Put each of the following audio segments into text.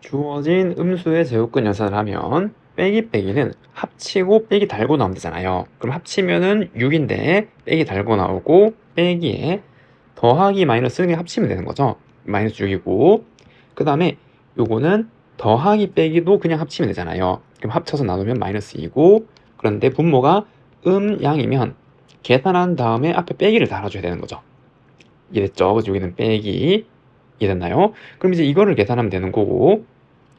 주어진 음수의 제곱근 연산을 하면 빼기는 합치고 빼기 달고 나오면 되잖아요. 그럼 합치면은 6인데 빼기 달고 나오고 빼기에 더하기 마이너스는 그냥 합치면 되는 거죠. 마이너스 6이고 그 다음에 요거는 더하기 빼기도 그냥 합치면 되잖아요. 그럼 합쳐서 나누면 마이너스 2고 그런데 분모가 양이면 계산한 다음에 앞에 빼기를 달아줘야 되는 거죠. 이해됐죠? 그래서 여기는 빼기 이해됐나요? 그럼 이제 이거를 계산하면 되는 거고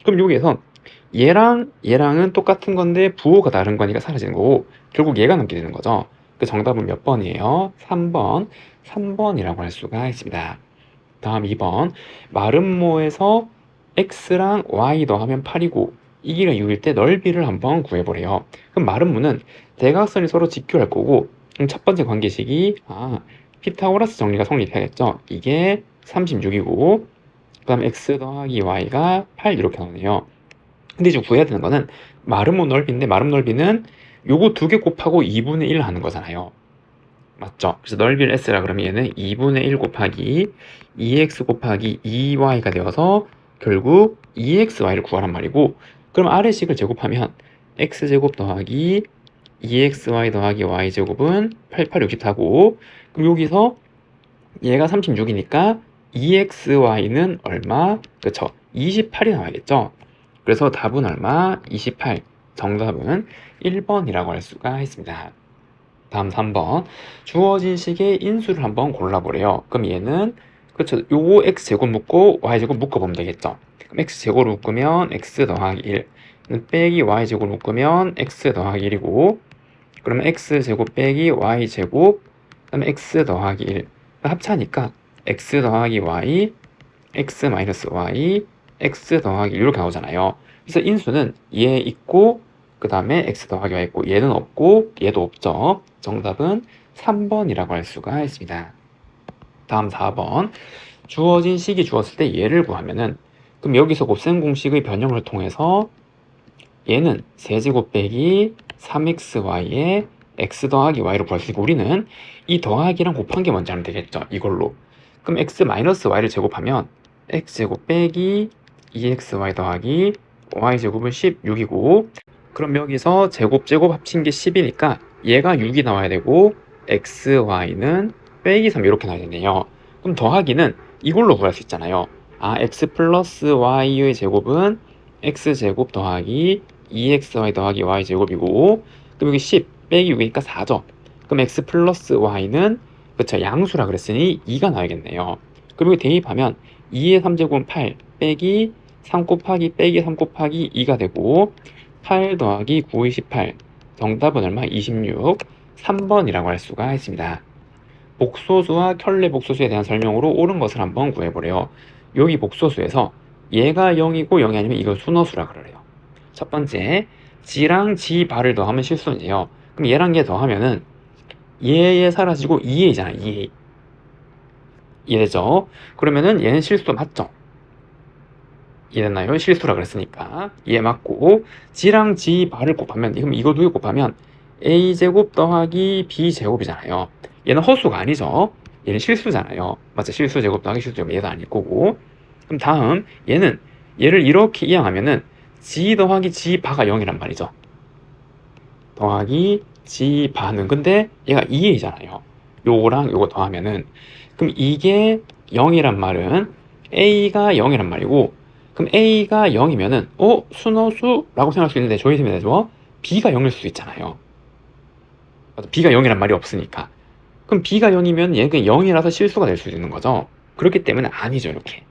그럼 여기에서 얘랑은 똑같은 건데 부호가 다른 거니까 사라지는 거고 결국 얘가 남게 되는 거죠. 그 정답은 몇 번이에요? 3번. 3번이라고 할 수가 있습니다. 다음 2번. 마름모에서 x랑 y 더하면 8이고 이 길이가 6일 때 넓이를 한번 구해보래요. 그럼 마름모는 대각선이 서로 직교할 거고 그럼 첫 번째 관계식이 피타고라스 정리가 성립해야겠죠. 이게 36이고 그 다음에 x 더하기 y가 8 이렇게 나오네요. 근데 이제 구해야 되는 거는 마름모 넓이인데 마름 넓이는 요거 두 개 곱하고 2분의 1 하는 거잖아요. 맞죠? 그래서 넓이를 s라 그러면 얘는 2분의 1 곱하기 2x 곱하기 2y가 되어서 결국 2xy를 구하란 말이고 그럼 아래식을 제곱하면 x제곱 더하기 2xy 더하기 y제곱은 88, 64고 그럼 여기서 얘가 36이니까 2xy는 얼마? 그쵸? 28이 나와야겠죠? 그래서 답은 얼마? 28. 정답은 1번이라고 할 수가 있습니다. 다음 3번. 주어진 식의 인수를 한번 골라보래요. 그럼 얘는 그쵸? 요거 x제곱 묶고 y제곱 묶어보면 되겠죠? 그럼 x제곱을 묶으면 x 더하기 1 빼기 y제곱 묶으면 x 더하기 1이고 그러면 x제곱 빼기 y제곱 그 다음에 x 더하기 1 합차니까 x 더하기 y x 마이너스 y x 더하기 1 이렇게 나오잖아요. 그래서 인수는 얘 있고 그 다음에 x 더하기 y 있고 얘는 없고 얘도 없죠. 정답은 3번이라고 할 수가 있습니다. 다음 4번. 주어진 식이 주었을 때 얘를 구하면은 그럼 여기서 곱셈 공식의 변형을 통해서 얘는 세제곱 빼기 3xy에 x 더하기 y로 구할 수 있고 우리는 이 더하기랑 곱한 게 뭔지 알면 되겠죠. 이걸로. 그럼 x 마이너스 y를 제곱하면 x제곱 빼기 2xy 더하기 y제곱은 16이고 그럼 여기서 제곱 합친 게 10이니까 얘가 6이 나와야 되고 xy는 빼기 3 이렇게 나와야겠네요. 그럼 더하기는 이걸로 구할 수 있잖아요. x 플러스 y의 제곱은 x제곱 더하기 2xy 더하기 y제곱이고 그럼 여기 10 빼기 6이니까 4죠. 그럼 x 플러스 y는 그쵸 양수라 그랬으니 2가 나와야겠네요. 그럼 여기 대입하면 2의 3제곱은 8 빼기 3 곱하기 빼기 3 곱하기 2가 되고 8 더하기 9, 28 정답은 얼마? 26 3번이라고 할 수가 있습니다. 복소수와 켤레 복소수에 대한 설명으로 옳은 것을 한번 구해보래요. 여기 복소수에서 얘가 0이고 0이 아니면 이걸 순허수라 그래요. 첫 번째 지랑 지 바를 더하면 실수네요. 그럼 얘랑 얘 더하면은 얘 사라지고 2a잖아 2a 이해되죠? 그러면은 얘는 실수 맞죠? 이해됐나요? 실수라 그랬으니까 얘 맞고 g랑 g 바를 곱하면 그럼 이거 두 개 곱하면 a제곱 더하기 b제곱이잖아요. 얘는 허수가 아니죠. 얘는 실수잖아요. 맞죠? 실수 제곱 더하기 실수 제곱 얘도 아닐 거고 그럼 다음 얘는 얘를 이렇게 이항하면은 g 더하기 g 바가 0이란 말이죠. 더하기 g 바는 근데 얘가 2a잖아요. 요거랑 요거 더하면은 그럼 이게 0이란 말은 a가 0이란 말이고 그럼 a가 0이면은 순허수라고 생각할 수 있는데 저희 셈이 되죠? b가 0일 수도 있잖아요. b가 0이란 말이 없으니까 그럼 b가 0이면 얘가 0이라서 실수가 될 수도 있는 거죠. 그렇기 때문에 아니죠 이렇게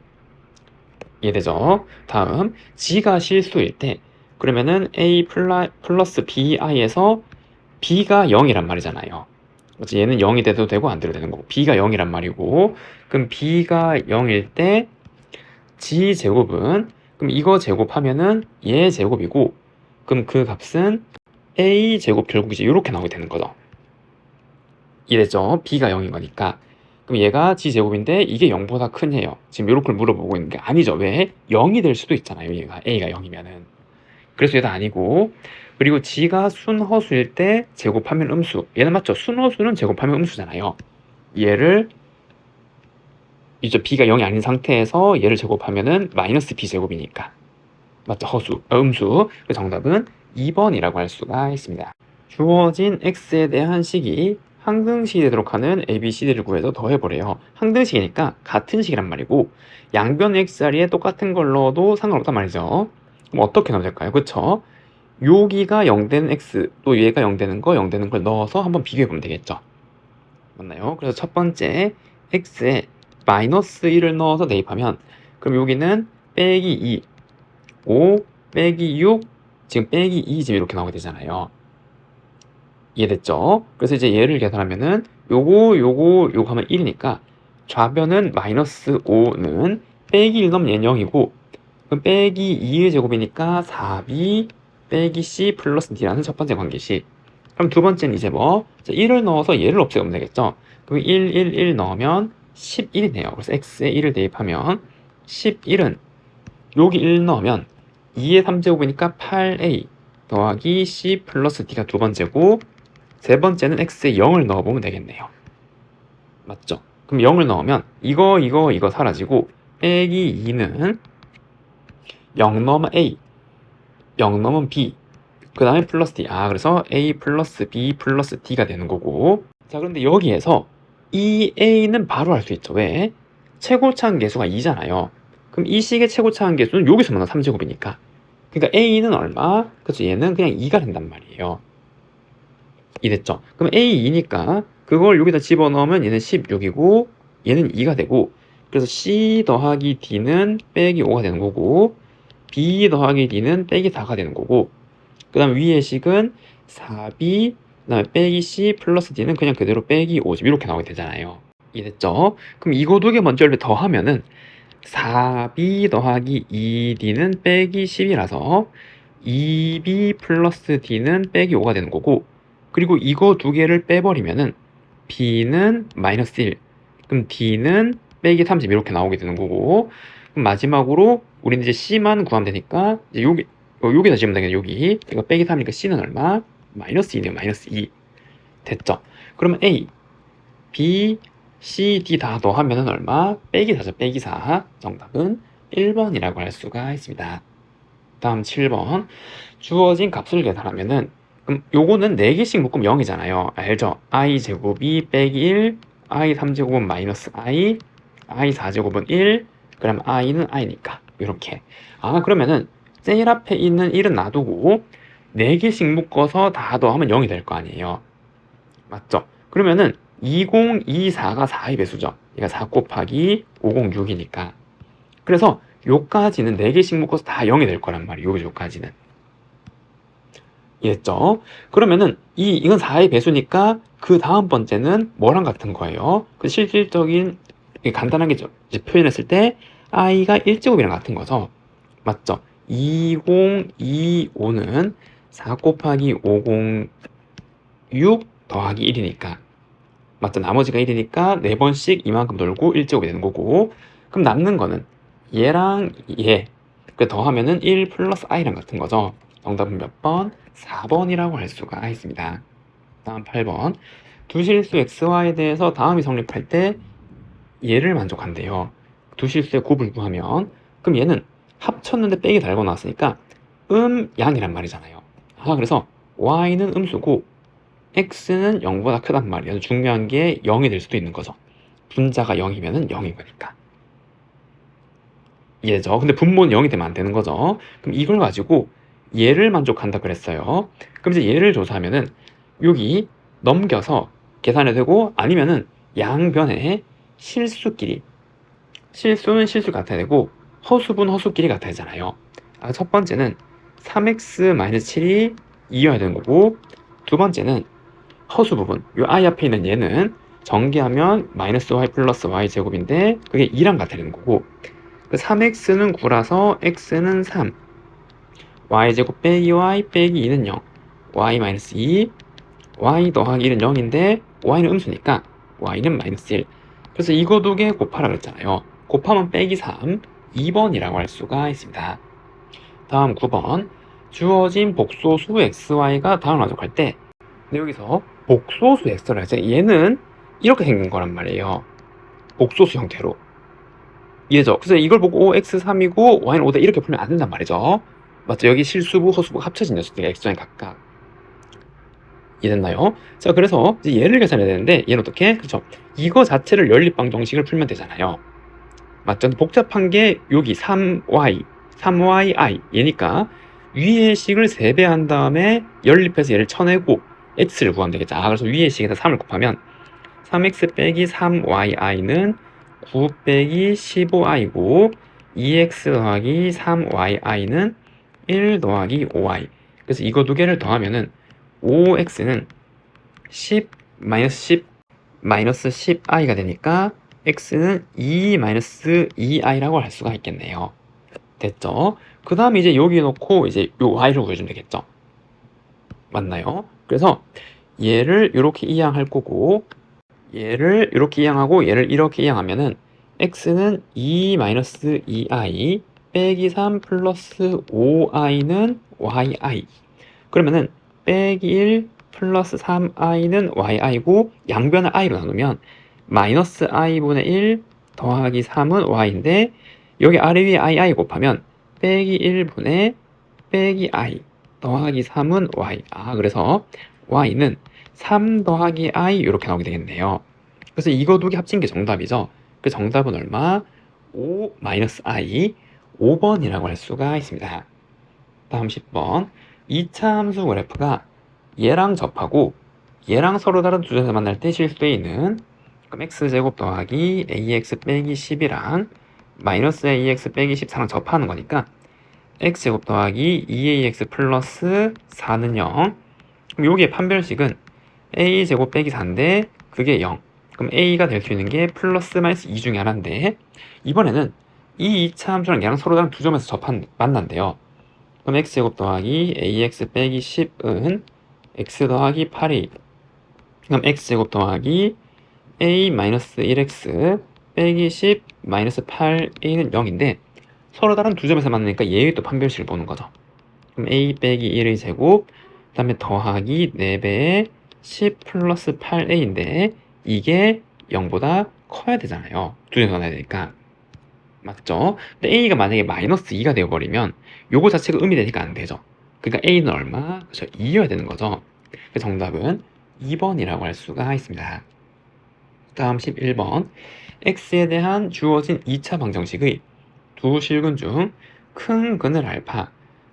이해되죠? 다음 g가 실수일 때 그러면은 a 플러스 bi에서 b가 0이란 말이잖아요. 얘는 0이 돼도 되고 안 돼도 되는 거고 b가 0이란 말이고 그럼 b가 0일 때 g 제곱은 그럼 이거 제곱하면은 얘 제곱이고 그럼 그 값은 a 제곱 결국 이제 이렇게 나오게 되는 거죠. 이랬죠? b가 0인 거니까 그럼 얘가 g 제곱인데 이게 0보다 크네요. 지금 이렇게 물어보고 있는 게 아니죠. 왜? 0이 될 수도 있잖아요. 얘가 a가 0이면은 그래서 얘도 아니고 그리고 g가 순허수일 때 제곱하면 음수 얘는 맞죠? 순허수는 제곱하면 음수잖아요. 얘를 이제 b가 0이 아닌 상태에서 얘를 제곱하면은 마이너스 b 제곱이니까 맞죠? 음수. 그 정답은 2번이라고 할 수가 있습니다. 주어진 x에 대한 식이 항등식이 되도록 하는 ABCD를 구해서 더해보래요. 항등식이니까 같은 식이란 말이고 양변 x 자리에 똑같은 걸 넣어도 상관없단 말이죠. 그럼 어떻게 넣으면 될까요? 그쵸? 여기가 0 되는 x, 또 얘가 0 되는 거, 0 되는 걸 넣어서 한번 비교해보면 되겠죠. 맞나요? 그래서 첫 번째 x에 마이너스 1을 넣어서 대입하면 그럼 여기는 빼기 2, 5, 빼기 6, 지금 빼기 2 지금 이렇게 나오게 되잖아요. 이해됐죠? 그래서 이제 얘를 계산하면은 요거 하면 1이니까 좌변은 마이너스 5는 빼기 1 넣으면 얘는 0이고 그럼 빼기 2의 제곱이니까 4b 빼기 c 플러스 d라는 첫 번째 관계식. 그럼 두 번째는 이제 뭐 1을 넣어서 얘를 없애면 되겠죠. 그럼 1 넣으면 11이네요. 그래서 x에 1을 대입하면 11은 여기 1 넣으면 2의 3제곱이니까 8a 더하기 c 플러스 d가 두 번째고 세 번째는 x에 0을 넣어보면 되겠네요. 맞죠? 그럼 0을 넣으면 이거 사라지고 빼기 2는 0 넣으면 a, 0 넣으면 b, 그 다음에 플러스 d. 그래서 a 플러스 b 플러스 d가 되는 거고. 자, 그런데 여기에서 이 a는 바로 알 수 있죠. 왜? 최고차항계수가 2잖아요. 그럼 이 식의 최고차항계수는 여기서 만나 3제곱이니까. 그러니까 a는 얼마? 그래서 얘는 그냥 2가 된단 말이에요. 이랬죠. 그럼 A2니까 그걸 여기다 집어넣으면 얘는 16이고 얘는 2가 되고 그래서 C 더하기 D는 빼기 5가 되는 거고 B 더하기 D는 빼기 4가 되는 거고 그 다음 위의 식은 4B 그 다음에 빼기 C 플러스 D는 그냥 그대로 빼기 50 이렇게 나오게 되잖아요. 이해됐죠? 그럼 이거 두 개 먼저 더하면은 4B 더하기 2D는 빼기 10이라서 2B 플러스 D는 빼기 5가 되는 거고 그리고 이거 두 개를 빼버리면은 B는 마이너스 1 그럼 D는 빼기 30 이렇게 나오게 되는 거고 그럼 마지막으로 우리는 이제 C만 구하면 되니까 이제 여기다 지으면 되겠네. 여기 이거 빼기 3이니까 C는 얼마? 마이너스 2네요. 마이너스 2 됐죠? 그러면 A, B, C, D 다 더하면은 얼마? 빼기 4죠. 빼기 4 정답은 1번이라고 할 수가 있습니다. 다음 7번 주어진 값을 계산하면은 그럼 요거는 4개씩 묶으면 0이잖아요. 알죠? i 제곱이 빼기 1, i 3제곱은 마이너스 i, i 4제곱은 1, 그럼 i는 i니까 이렇게. 그러면은 제일 앞에 있는 1은 놔두고 4개씩 묶어서 다 더하면 0이 될 거 아니에요. 맞죠? 그러면은 2024가 4의 배수죠. 얘가 4 곱하기 506이니까. 그래서 요까지는 4개씩 묶어서 다 0이 될 거란 말이에요. 요까지는. 이해했죠? 그러면은 이건 4의 배수니까 그 다음 번째는 뭐랑 같은 거예요? 그 실질적인 간단하게 이제 표현했을 때 i가 1제곱이랑 같은 거죠. 맞죠? 2025는 4 곱하기 506 더하기 1이니까 맞죠? 나머지가 1이니까 4번씩 이만큼 돌고 1제곱이 되는 거고 그럼 남는 거는 얘랑 얘 더하면은 1 플러스 i랑 같은 거죠. 정답은 몇 번? 4번이라고 할 수가 있습니다. 다음 8번 두 실수 xy에 대해서 다음이 성립할 때 얘를 만족한대요. 두 실수의 곱을 구하면 그럼 얘는 합쳤는데 빼기 달고 나왔으니까 양이란 말이잖아요. 그래서 y는 음수고 x는 0보다 크단 말이에요. 중요한 게 0이 될 수도 있는 거죠. 분자가 0이면 0인 거니까. 얘죠. 근데 분모는 0이 되면 안 되는 거죠. 그럼 이걸 가지고 얘를 만족한다 그랬어요. 그럼 이제 얘를 조사하면은 여기 넘겨서 계산해도 되고 아니면은 양변에 실수끼리 실수는 실수 같아야 되고 허수분 허수끼리 같아야 되잖아요. 첫 번째는 3x-7이 2여야 되는 거고 두 번째는 허수 부분 요 i 앞에 있는 얘는 전개하면 마이너스 y 플러스 y 제곱인데 그게 2랑 같아야 되는 거고 3x는 9라서 x는 3 y제곱 빼기 y 빼기 2는 0 y 마이너스 2 y 더하기 1은 0인데 y는 음수니까 y는 마이너스 1 그래서 이거 두 개 곱하라 그랬잖아요. 곱하면 빼기 3 2번이라고 할 수가 있습니다. 다음 9번 주어진 복소수 xy가 다음을 만족할 때 근데 여기서 복소수 x를 하죠. 얘는 이렇게 생긴 거란 말이에요. 복소수 형태로 이해죠? 그래서 이걸 보고 x3이고 y는 5다 이렇게 풀면 안 된단 말이죠. 맞죠? 여기 실수부, 허수부가 합쳐진 녀석들이 x좌에 각각. 이해됐나요? 자, 그래서 이제 얘를 계산해야 되는데 얘는 어떻게? 그쵸? 이거 자체를 연립방정식을 풀면 되잖아요. 맞죠? 복잡한 게 여기 3y 얘니까 위의 식을 3배 한 다음에 연립해서 얘를 쳐내고 x를 구하면 되겠죠. 그래서 위의 식에다 3을 곱하면 3x 빼기 3yi는 9 빼기 15i고 2x 더하기 3yi는 1 더하기 5i. 그래서 이거 두 개를 더하면은 5x는 10 마이너스 10i가 되니까 x는 2-2i라고 할 수가 있겠네요. 됐죠? 그 다음에 이제 여기 놓고 이제 요 y를 구해주면 되겠죠? 맞나요? 그래서 얘를 이렇게 이항할 거고 얘를 이렇게 이항하고 얘를 이렇게 이항하면은 x는 2-2i 빼기 3 플러스 5i는 yi. 그러면은 빼기 1 플러스 3i는 yi고 양변을 i로 나누면 마이너스 i분의 1 더하기 3은 y인데 여기 아래 위에 i 곱하면 빼기 1분의 빼기 i 더하기 3은 y. 그래서 y는 3 더하기 i 이렇게 나오게 되겠네요. 그래서 이거 두 개 합친 게 정답이죠. 그 정답은 얼마? 5 마이너스 i 5번이라고 할 수가 있습니다. 다음 10번 2차 함수 그래프가 얘랑 접하고 얘랑 서로 다른 두 점에서 만날 때 실수되어 그럼 x제곱 더하기 ax 빼기 10이랑 마이너스 ax 빼기 14랑 접하는 거니까 x제곱 더하기 2ax 플러스 4는 0. 그럼 여기에 판별식은 a제곱 빼기 4인데 그게 0. 그럼 a가 될 수 있는 게 플러스 마이너스 2 중에 하나인데 이번에는 이 2차 함수랑 얘랑 서로 다른 두 점에서 만난대요. 그럼 x제곱 더하기 ax 빼기 10은 x 더하기 8이 그럼 x제곱 더하기 a-1x 빼기 10 마이너스 8a는 0인데 서로 다른 두 점에서 만나니까 얘의 또 판별식을 보는 거죠. 그럼 a 빼기 1의 제곱 그 다음에 더하기 4배의 10 플러스 8a인데 이게 0보다 커야 되잖아요. 두 점에서 만나야 되니까. 맞죠? 근데 a가 만약에 마이너스 2가 되어버리면 요거 자체가 음이 되니까 안 되죠. 그러니까 a는 얼마? 그렇죠. 2여야 되는 거죠. 정답은 2번이라고 할 수가 있습니다. 다음 11번 x에 대한 주어진 2차 방정식의 두 실근 중 큰 근을 알파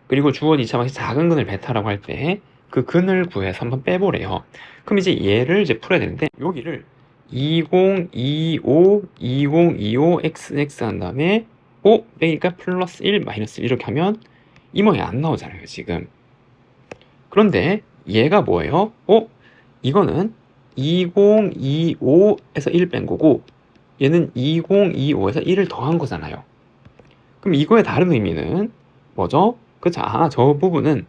그리고 주어진 2차 방정식 작은 근을 베타라고 할 때 그 근을 구해서 한번 빼보래요. 그럼 이제 얘를 이제 풀어야 되는데 여기를 2025 2025 xx 한 다음에 5 빼기니까 플러스 1 마이너스 1 이렇게 하면 이 모양이 안 나오잖아요 지금. 그런데 얘가 뭐예요? 이거는 2025에서 1 뺀 거고 얘는 2025에서 1을 더한 거잖아요. 그럼 이거의 다른 의미는 뭐죠? 그쵸? 저 부분은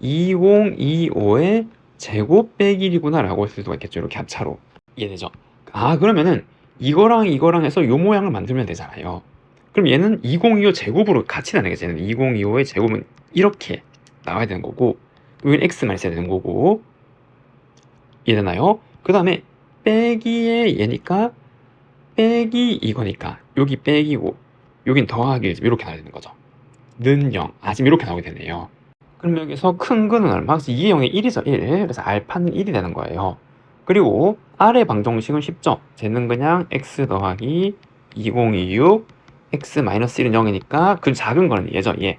2025의 제곱 빼기 1이구나 라고 할 수가 있겠죠. 이렇게 합차로. 이해되죠? 그러면은 이거랑 이거랑 해서 요 모양을 만들면 되잖아요. 그럼 얘는 2025 제곱으로 같이 나뉘겠죠. 얘는 2025의 제곱은 이렇게 나와야 되는 거고 여기는 x만 있어야 되는 거고 이해되나요? 그 다음에 빼기의 얘니까 빼기 이거니까 여기 빼기고 여긴 더하기 이렇게 나와야 되는 거죠. 는 0 지금 이렇게 나오게 되네요. 그럼 여기서 큰 거는 얼마? 그래서 2의 0의 1이죠 1. 그래서 알파는 1이 되는 거예요. 그리고 아래 방정식은 쉽죠. 쟤는 그냥 x 더하기 2026 x 마이너스 1은 0이니까 그 작은 거는 얘죠 얘.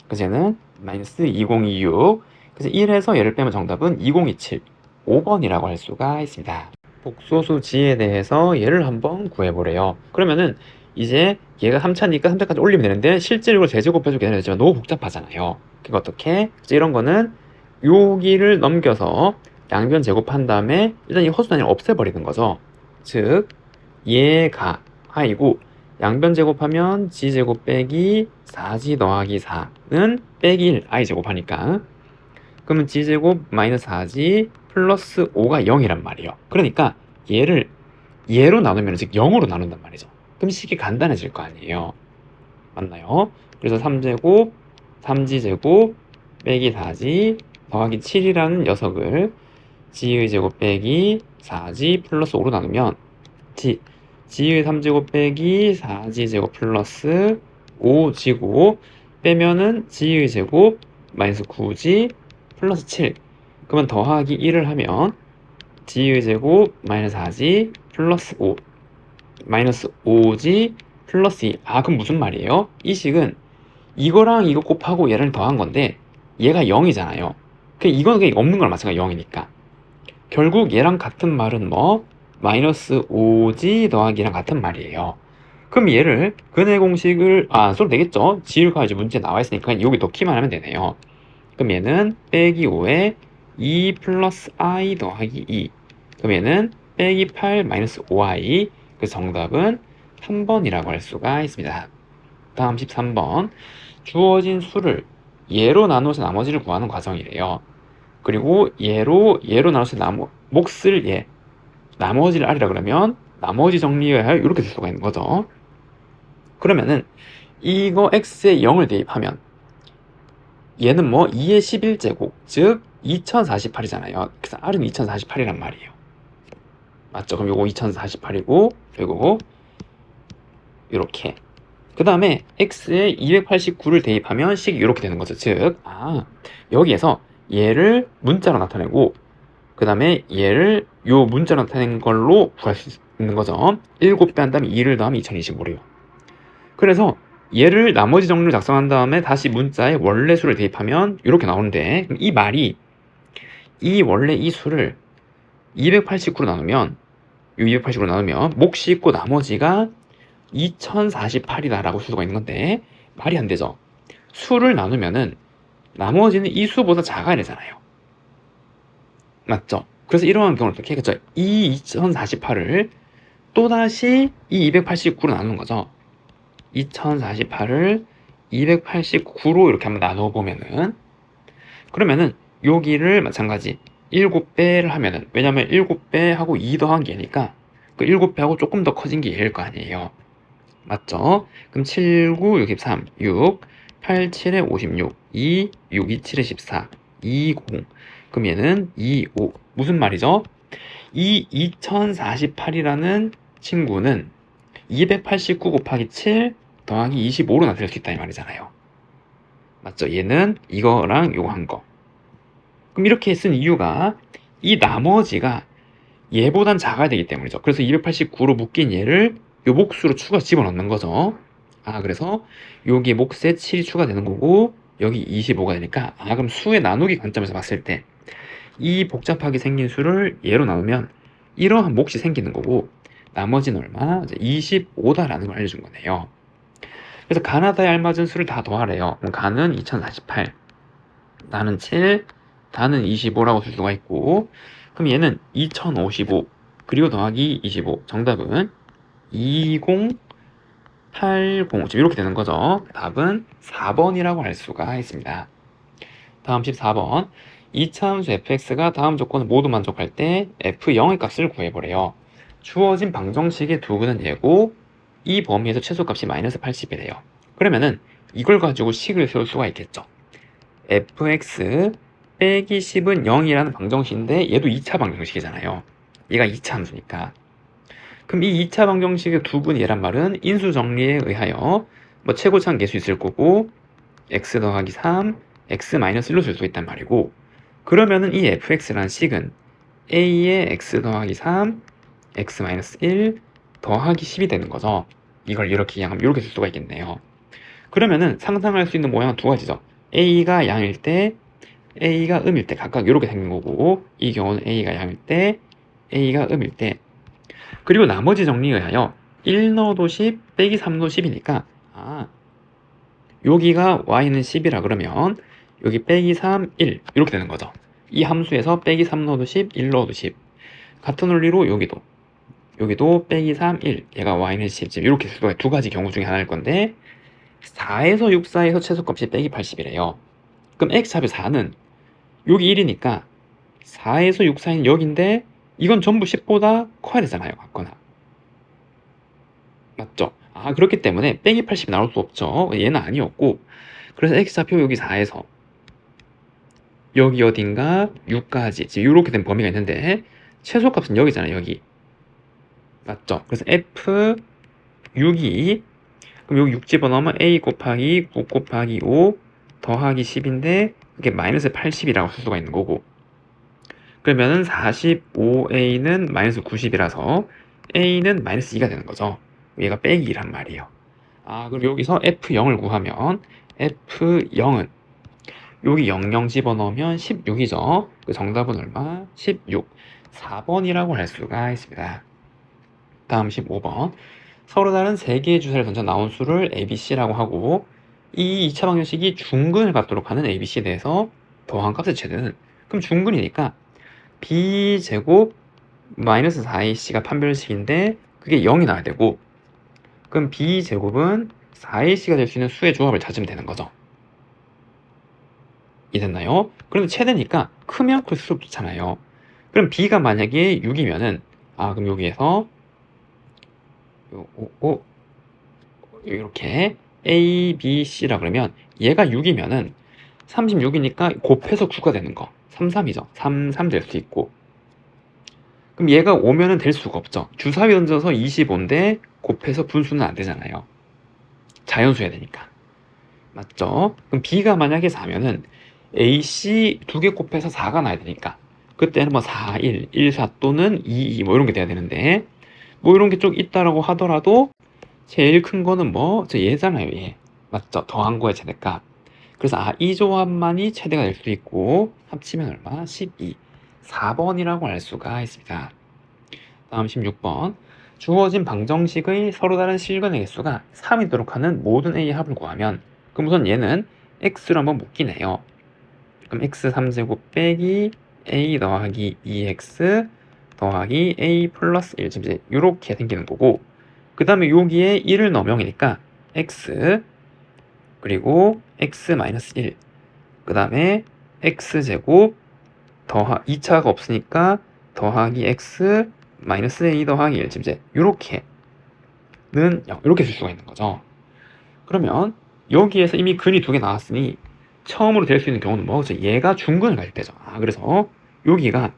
그래서 얘는 마이너스 2026 그래서 1에서 얘를 빼면 정답은 2027 5번이라고 할 수가 있습니다. 복소수지에 대해서 얘를 한번 구해보래요. 그러면은 이제 얘가 3차니까 3차까지 올리면 되는데 실제로 제제곱해주게 되지만 너무 복잡하잖아요. 그러니까 어떻게? 이런 거는 여기를 넘겨서 양변 제곱한 다음에 일단 이 허수 단위를 없애버리는 거죠. 즉 얘가 i고 양변 제곱하면 g제곱 빼기 4g 더하기 4는 빼기 1 i 제곱하니까 그러면 g제곱 마이너스 4g 플러스 5가 0이란 말이에요. 그러니까 얘를 얘로 나누면 즉 0으로 나눈단 말이죠. 그럼 식이 간단해질 거 아니에요. 맞나요? 그래서 3제곱 3g제곱 빼기 4g 더하기 7이라는 녀석을 g의 제곱 빼기 4g 플러스 5로 나누면 g G의 3제곱 빼기 4G제곱 플러스 5G고 빼면은 G의 제곱 마이너스 9G 플러스 7. 그러면 더하기 1을 하면 G의 제곱 마이너스 4G 플러스 5 마이너스 5G 플러스 2. 아, 그럼 무슨 말이에요? 이 식은 이거랑 이거 곱하고 얘를 더한 건데 얘가 0이잖아요. 이거는 그냥 없는 거랑 마찬가지가 0이니까. 결국 얘랑 같은 말은 뭐? 마이너스 5G 더하기랑 같은 말이에요. 그럼 얘를 근해 공식을 안 써도 되겠죠? 지우가 이제 문제에 나와 있으니까 여기 넣기만 하면 되네요. 그럼 얘는 빼기 5에 2 플러스 i 더하기 2. 그럼 얘는 빼기 8 마이너스 5i. 그 정답은 3번이라고 할 수가 있습니다. 다음 13번. 주어진 수를 예로 나누어서 나머지를 구하는 과정이래요. 그리고 얘로 나눠서 몫을 얘, 나머지를 r이라 그러면 나머지 정리해야 이렇게 될 수가 있는 거죠. 그러면은 이거 x에 0을 대입하면 얘는 뭐 2의 11제곱, 즉 2048이잖아요. 그래서 r은 2048이란 말이에요. 맞죠? 그럼 요거 2048이고 그리고 이렇게 그 다음에 x에 289를 대입하면 식이 이렇게 되는 거죠. 즉 여기에서 얘를 문자로 나타내고 그 다음에 얘를 요 문자로 나타낸 걸로 구할 수 있는 거죠. 7배 한 다음에 2를 더하면 2025래요. 그래서 얘를 나머지 정리를 작성한 다음에 다시 문자에 원래 수를 대입하면 이렇게 나오는데 이 말이 원래 이 수를 289로 나누면 요 289로 나누면 몫이 있고 나머지가 2048이다 라고 할 수가 있는 건데 말이 안 되죠. 수를 나누면은 나머지는 이 수보다 작아야 되잖아요. 맞죠? 그래서 이러한 경우는 어떻게 하겠죠? 이 2048을 또다시 이 289로 나누는 거죠. 2048을 289로 이렇게 한번 나눠보면은 그러면은 여기를 마찬가지 7배를 하면은 왜냐면 7배 하고 2 더한 게 얘니까 그 7배하고 조금 더 커진 게 얘일 거 아니에요. 맞죠? 그럼 7, 9, 63, 6, 8, 7에 56, 2, 6, 2, 7에 14, 2, 0. 그럼 얘는 2, 5. 무슨 말이죠? 이 2048이라는 친구는 289 곱하기 7 더하기 25로 나타낼 수 있다 이 말이잖아요. 맞죠? 얘는 이거랑 요거 한 거. 그럼 이렇게 쓴 이유가 이 나머지가 얘보단 작아야 되기 때문이죠. 그래서 289로 묶인 얘를 요 몫으로 집어넣는 거죠. 그래서 여기 몫에 7이 추가되는 거고 여기 25가 되니까 그럼 수의 나누기 관점에서 봤을 때 이 복잡하게 생긴 수를 얘로 나누면 이러한 몫이 생기는 거고 나머지는 얼마? 25다라는 걸 알려준 거네요. 그래서 가나다에 알맞은 수를 다 더하래요. 그럼 가는 2048, 나는 7, 다는 25라고 쓸 수가 있고 그럼 얘는 2055 그리고 더하기 25 정답은 2080 지금 이렇게 되는 거죠. 답은 4번이라고 할 수가 있습니다. 다음 14번 이차함수 fx가 다음 조건을 모두 만족할 때 f0의 값을 구해보래요. 주어진 방정식의 두근은 얘고 이 범위에서 최소값이 마이너스 80이래요. 그러면은 이걸 가지고 식을 세울 수가 있겠죠. fx 빼기 10은 0이라는 방정식인데 얘도 2차 방정식이잖아요. 얘가 2차 함수니까. 그럼 이 2차 방정식의 두분 얘란 말은 인수 정리에 의하여 뭐 최고차는 계수 있을 거고 x 더하기 3, x 마이너스 1로 쓸 수 있단 말이고 그러면은 이 fx라는 식은 a의 x 더하기 3, x 마이너스 1 더하기 10이 되는 거죠. 이걸 이렇게 이해하면 이렇게 쓸 수가 있겠네요. 그러면은 상상할 수 있는 모양은 두 가지죠. a가 양일 때 a가 음일 때 각각 이렇게 생긴 거고 이 경우는 a가 양일 때 a가 음일 때 그리고 나머지 정리에 의하여 1 넣어도 10 빼기 3 넣어도 10이니까 여기가 y는 10이라 그러면 여기 빼기 3, 1 이렇게 되는 거죠. 이 함수에서 빼기 3 넣어도 10, 1 넣어도 10 같은 원리로 여기도 빼기 3, 1 얘가 y는 10 이렇게 두 가지 경우 중에 하나일 건데 4에서 6 사이에서 최소값이 빼기 80이래요. 그럼 x좌표 4는 여기 1이니까 4에서 6 사이는 여기인데 이건 전부 10보다 커야 되잖아요. 같거나. 맞죠? 그렇기 때문에 빼기 80이 나올 수 없죠. 얘는 아니었고 그래서 x좌표 여기 4에서 여기 어딘가 6까지 지금 이렇게 된 범위가 있는데 최소값은 여기잖아요. 여기 맞죠? 그래서 F6이 그럼 여기 6 집어넣으면 A 곱하기 9 곱하기 5 더하기 10인데 이게 마이너스 80이라고 쓸 수가 있는 거고, 그러면은 45A는 마이너스 90이라서 A는 마이너스 2가 되는 거죠. 얘가 빼기 2란 말이에요. 그럼 여기서 F0을 구하면 F0은 여기 00 집어넣으면 16이죠. 그 정답은 얼마? 16. 4번이라고 할 수가 있습니다. 다음 15번. 서로 다른 3개의 주사를 던져 나온 수를 ABC라고 하고, 이 2차 방정식이 중근을 갖도록 하는 ABC에 대해서 더한 값의 최대는, 그럼 중근이니까 B제곱 마이너스 4AC가 판별식인데 그게 0이 나와야 되고, 그럼 B제곱은 4AC가 될 수 있는 수의 조합을 찾으면 되는 거죠. 이해됐나요? 그런데 최대니까 크면 클수록 좋잖아요. 그럼 B가 만약에 6이면은, 그럼 여기에서 이렇게 A, B, C라 그러면 얘가 6이면은 36이니까 곱해서 9가 되는 거. 33이죠. 33 될 수 있고. 그럼 얘가 5면은 될 수가 없죠. 주사위 던져서 25인데 곱해서 분수는 안 되잖아요. 자연수해야 되니까. 맞죠? 그럼 B가 만약에 4면은 A, C 2개 곱해서 4가 나야 되니까 그때는 뭐 4, 1, 1, 4 또는 2, 2 뭐 이런 게 돼야 되는데, 뭐 이런 게 좀 있다라고 하더라도 제일 큰 거는 뭐 저 얘잖아요, 얘. 맞죠? 더한 거의 최대값. 그래서 이 조합만이 최대가 될 수 있고 합치면 얼마? 12. 4번이라고 알 수가 있습니다. 다음 16번. 주어진 방정식의 서로 다른 실근의 개수가 3이도록 하는 모든 A의 합을 구하면, 그럼 우선 얘는 X로 한번 묶이네요. 그럼 X 3제곱 빼기 A 더하기 2X 더하기 A 플러스 1. 지금 이제 이렇게 생기는 거고, 그 다음에 여기에 1을 넣으면 0이니까 X 그리고 X 마이너스 1, 그 다음에 X제곱 2차가 없으니까 더하기 X 마이너스 A 더하기 1. 지금 이제 이렇게는 이렇게 쓸 수가 있는 거죠. 그러면 여기에서 이미 근이 2개 나왔으니 처음으로 될 수 있는 경우는 뭐죠? 얘가 중근을 가질 때죠. 그래서 여기가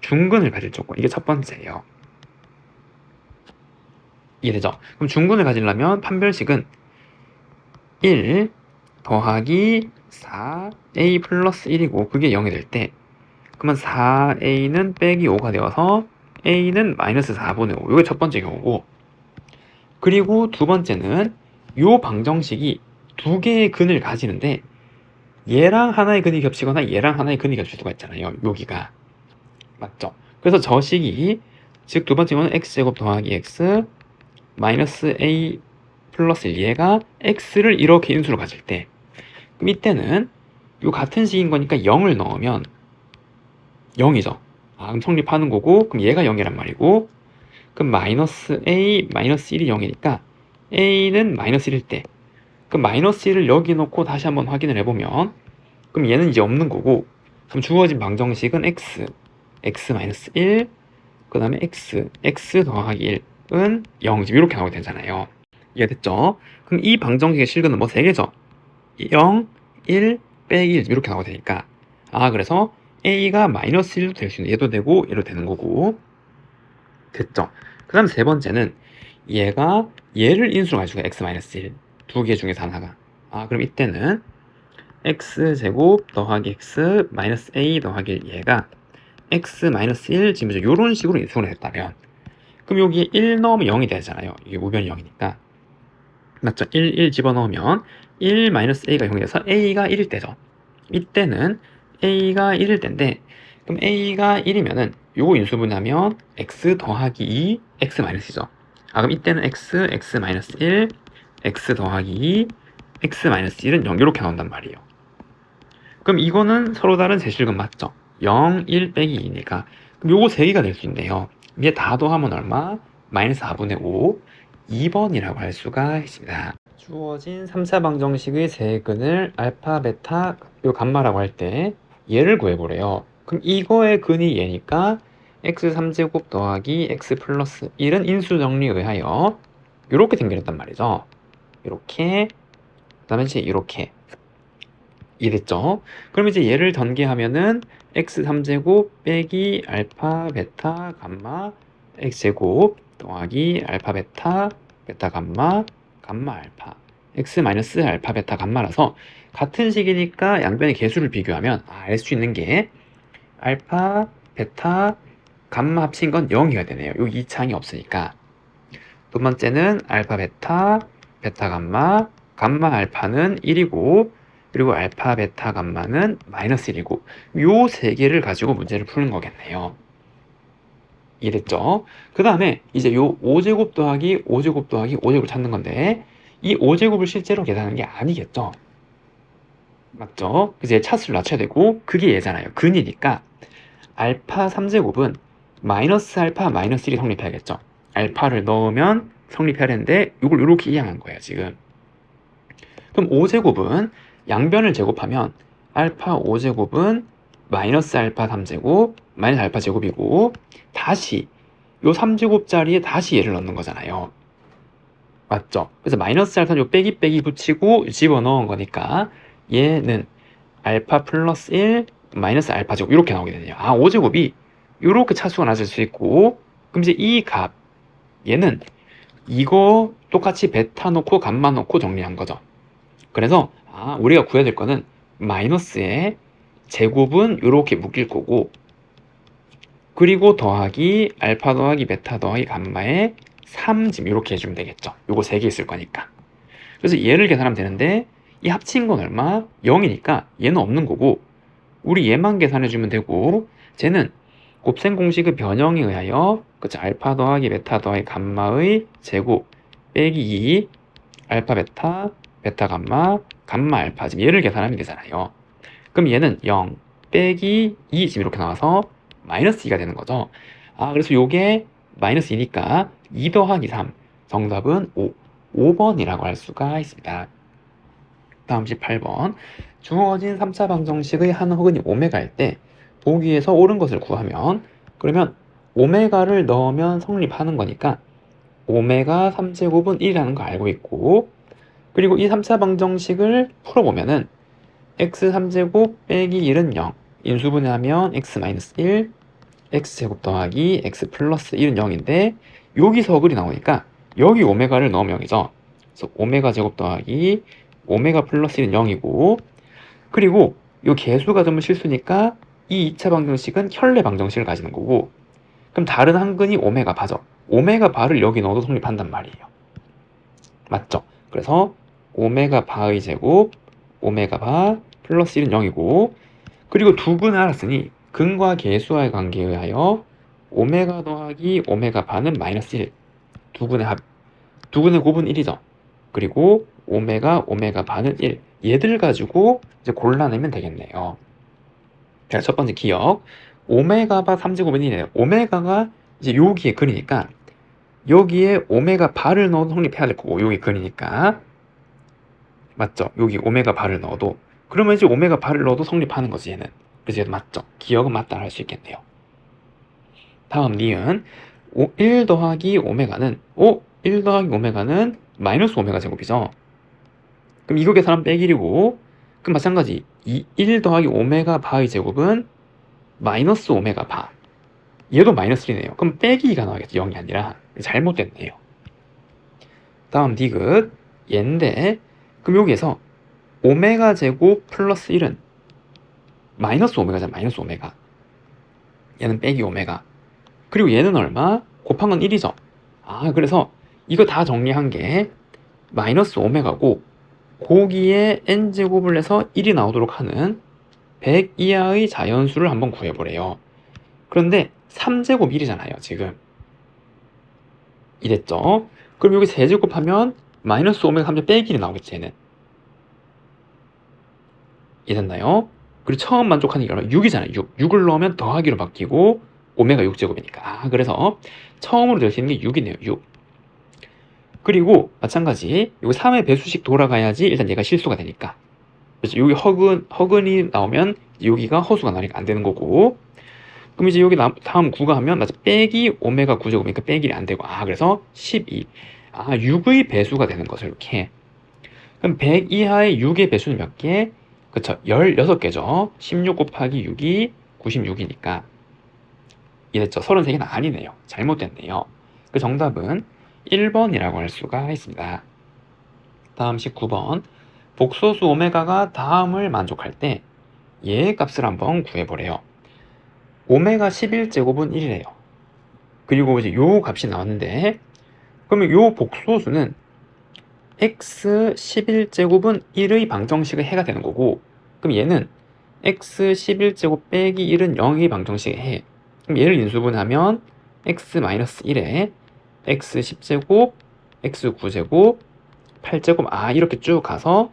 중근을 가질 조건, 이게 첫 번째예요. 이해되죠? 그럼 중근을 가지려면 판별식은 1 더하기 4A 플러스 1이고 그게 0이 될 때, 그러면 4A는 빼기 5가 되어서 A는 마이너스 4분의 5. 이게 첫 번째 경우고, 그리고 두 번째는 요 방정식이 2개의 근을 가지는데 얘랑 하나의 근이 겹치거나 얘랑 하나의 근이 겹칠 수가 있잖아요. 여기가. 맞죠? 그래서 저 식이, 즉 두 번째 경우는 X제곱 더하기 X 마이너스 A 플러스 1, 얘가 X를 이렇게 인수로 가질 때, 그럼 이때는 요 같은 식인 거니까 0을 넣으면 0이죠. 그럼 성립하는 거고, 그럼 얘가 0이란 말이고, 그럼 마이너스 A 마이너스 1이 0이니까 A는 마이너스 1일 때, 그럼 마이너스 1을 여기 놓고 다시 한번 확인을 해보면, 그럼 얘는 이제 없는 거고, 그럼 주어진 방정식은 X 마이너스 1, 그 다음에 X 더하기 1은 0, 지금 이렇게 나오게 되잖아요. 이해됐죠? 그럼 이 방정식의 실근은 뭐 3개죠? 0, 1, 빼기 1 이렇게 나오게 되니까, 그래서 A가 마이너스 1도 될 수 있는, 얘도 되고 얘도 되는 거고. 됐죠? 그 다음 세 번째는 얘를 인수로 가지고 X 마이너스 1, 2개 중에서 하나가, 그럼 이때는 X제곱 더하기 X 마이너스 A 더하기 1, 얘가 X 마이너스 1, 지금 이런 식으로 인수를 했다면, 그럼 여기에 1 넣으면 0이 되잖아요. 이게 우변이 0이니까. 맞죠? 1 집어넣으면 1 마이너스 A가 0이 돼서 A가 1일 때죠. 이때는 A가 1일 때인데, 그럼 A가 1이면은 요거 인수분해하면 X 더하기 2, X 마이너스죠. 그럼 이때는 X 마이너스 1, X 더하기 2, X 마이너스 1은 0 이렇게 나온단 말이에요. 그럼 이거는 서로 다른 제실근 맞죠? 0, 1 빼기 2니까. 그럼 요거 3개가 될 수 있네요. 이게 다 더하면 얼마? 마이너스 4분의 5, 2번이라고 할 수가 있습니다. 주어진 3차 방정식의 세근을 알파, 베타, 요 감마라고 할 때 얘를 구해보래요. 그럼 이거의 근이 얘니까 x 3제곱 더하기 x 플러스 1은 인수정리에 의하여 이렇게 생겼단 말이죠. 이렇게, 그 다음에 이제 이렇게. 이해됐죠? 그럼 이제 얘를 전개하면은 x 3제곱 빼기 알파, 베타, 감마, x제곱 더하기 알파 베타, 베타 감마, 감마 알파, x 마이너스 알파 베타 감마라서 같은 식이니까 양변의 개수를 비교하면 알 수 있는 게 알파 베타 감마 합친 건 0이어야 되네요. 여기 2창이 없으니까. 두 번째는 알파 베타, 베타 감마, 감마 알파는 1이고 그리고 알파 베타 감마는 마이너스 1이고 요 세 개를 가지고 문제를 푸는 거겠네요. 이랬죠? 그 다음에 이제 요 5제곱 더하기 5제곱 더하기 5제곱을 찾는 건데 이 5제곱을 실제로 계산하는 게 아니겠죠? 맞죠? 이제 차수를 낮춰야 되고 그게 얘잖아요. 근이니까 알파 3제곱은 마이너스 알파 마이너스 1이 성립해야겠죠? 알파를 넣으면 성립해야 되는데 이걸 이렇게 이양한 거예요, 지금. 그럼 5제곱은 양변을 제곱하면 알파 5제곱은 마이너스 알파 3제곱 마이너스 알파 제곱이고 다시 요 3제곱짜리에 다시 얘를 넣는 거잖아요. 맞죠? 그래서 마이너스 알파 요 빼기 빼기 붙이고 집어넣은 거니까 얘는 알파 플러스 1 마이너스 알파 제곱 이렇게 나오게 되네요. 아, 5제곱이 이렇게 차수가 낮을 수 있고 그럼 이제 이 값 얘는 이거 똑같이 베타 넣고 감마 넣고 정리한 거죠. 그래서 우리가 구해야 될 거는 마이너스의 제곱은 이렇게 묶일 거고 그리고 더하기 알파 더하기 베타 더하기 감마의 3 지금 이렇게 해주면 되겠죠. 요거 3개 있을 거니까. 그래서 얘를 계산하면 되는데 이 합친 건 얼마? 0이니까 얘는 없는 거고 우리 얘만 계산해주면 되고 쟤는 곱셈 공식의 변형에 의하여 그쵸? 알파 더하기 베타 더하기 감마의 제곱 빼기 2 알파 베타 베타 감마 감마 알파 지금 얘를 계산하면 되잖아요. 그럼 얘는 0 빼기 2 지금 이렇게 나와서 마이너스 2가 되는 거죠. 그래서 요게 마이너스 2니까 2 더하기 3 정답은 5번이라고 할 수가 있습니다. 다음 18번 주어진 3차 방정식의 한 홀근이 오메가일 때 보기에서 옳은 것을 구하면 그러면 오메가를 넣으면 성립하는 거니까 오메가 3제곱은 1이라는 거 알고 있고 그리고 이 3차 방정식을 풀어보면은 x 3제곱 빼기 1은 0 인수분해하면 x 마이너스 1 x제곱 더하기 x 플러스 1은 0인데 여기서 글이 나오니까 여기 오메가를 넣으면 0이죠. 그래서 오메가 제곱 더하기 오메가 플러스 1은 0이고 그리고 이 개수가 전부 실수니까 이 2차 방정식은 혈내 방정식을 가지는 거고 그럼 다른 한 근이 오메가 바죠. 오메가 바를 여기 넣어도 성립한단 말이에요. 맞죠? 그래서 오메가 바의 제곱 오메가 바 플러스 1은 0이고 그리고 두 근을 알았으니 근과 개수와의 관계에 의하여 오메가 더하기 오메가 바는 마이너스 1 두 근의 합, 두 근의 곱은 1이죠. 그리고 오메가 바는 1 얘들 가지고 이제 골라내면 되겠네요. 자, 첫 번째 기억 오메가 바 3제곱은 1이네요. 오메가가 이제 여기에 근이니까 여기에 오메가 바를 넣어도 성립해야 될 거고 여기 근이니까 맞죠? 여기 오메가 바를 넣어도 그러면 이제 오메가 바를 넣어도 성립하는 거지 얘는. 그래서 얘도 맞죠? 기억은 맞다 할 수 있겠네요. 다음 니은 1 더하기 오메가는 1 더하기 오메가는 마이너스 오메가 제곱이죠. 그럼 이거 계산하면 빼기 1이고 그럼 마찬가지 1 더하기 오메가 바의 제곱은 마이너스 오메가 바 얘도 마이너스 1이네요. 그럼 빼기 2가 나와야겠죠. 0이 아니라 잘못됐네요. 다음 디귿 얘인데 그럼 여기에서 오메가 제곱 플러스 1은 마이너스 오메가잖아. 마이너스 오메가 얘는 빼기 오메가 그리고 얘는 얼마? 곱한 건 1이죠. 그래서 이거 다 정리한 게 마이너스 오메가고 거기에 n제곱을 해서 1이 나오도록 하는 100 이하의 자연수를 한번 구해보래요. 그런데 3제곱 1이잖아요. 지금 이랬죠. 그럼 여기 세제곱하면 마이너스 오메가 3제 빼기 1이 나오겠지 얘는. 이해됐나요? 그리고 처음 만족하는 게 얼마? 6이잖아요. 6을 넣으면 더하기로 바뀌고 오메가 6제곱이니까. 그래서 처음으로 될 수 있는 게 6이네요. 6. 그리고 마찬가지 여기 3의 배수식 돌아가야지 일단 얘가 실수가 되니까. 그래서 여기 허근이 나오면 여기가 허수가 나니까 안 되는 거고 그럼 이제 여기 다음 9가 하면 맞아 빼기 오메가 9제곱이니까 빼기 1이 안 되고 그래서 12 6의 배수가 되는 것을 이렇게 그럼 100 이하의 6의 배수는 몇 개? 그쵸 16개죠 16 곱하기 6이 96이니까 이랬죠 33개는 아니네요 잘못됐네요 그 정답은 1번이라고 할 수가 있습니다. 다음 19번. 복소수 오메가가 다음을 만족할 때 얘의 값을 한번 구해보래요. 오메가 11제곱은 1이래요. 그리고 이제 요 값이 나왔는데, 그러면 요 복소수는 x 11제곱은 1의 방정식의 해가 되는 거고, 그럼 얘는 x 11제곱 빼기 1은 0의 방정식의 해. 그럼 얘를 인수분하면 x-1에 x 10제곱, x 9제곱, 8제곱, 이렇게 쭉 가서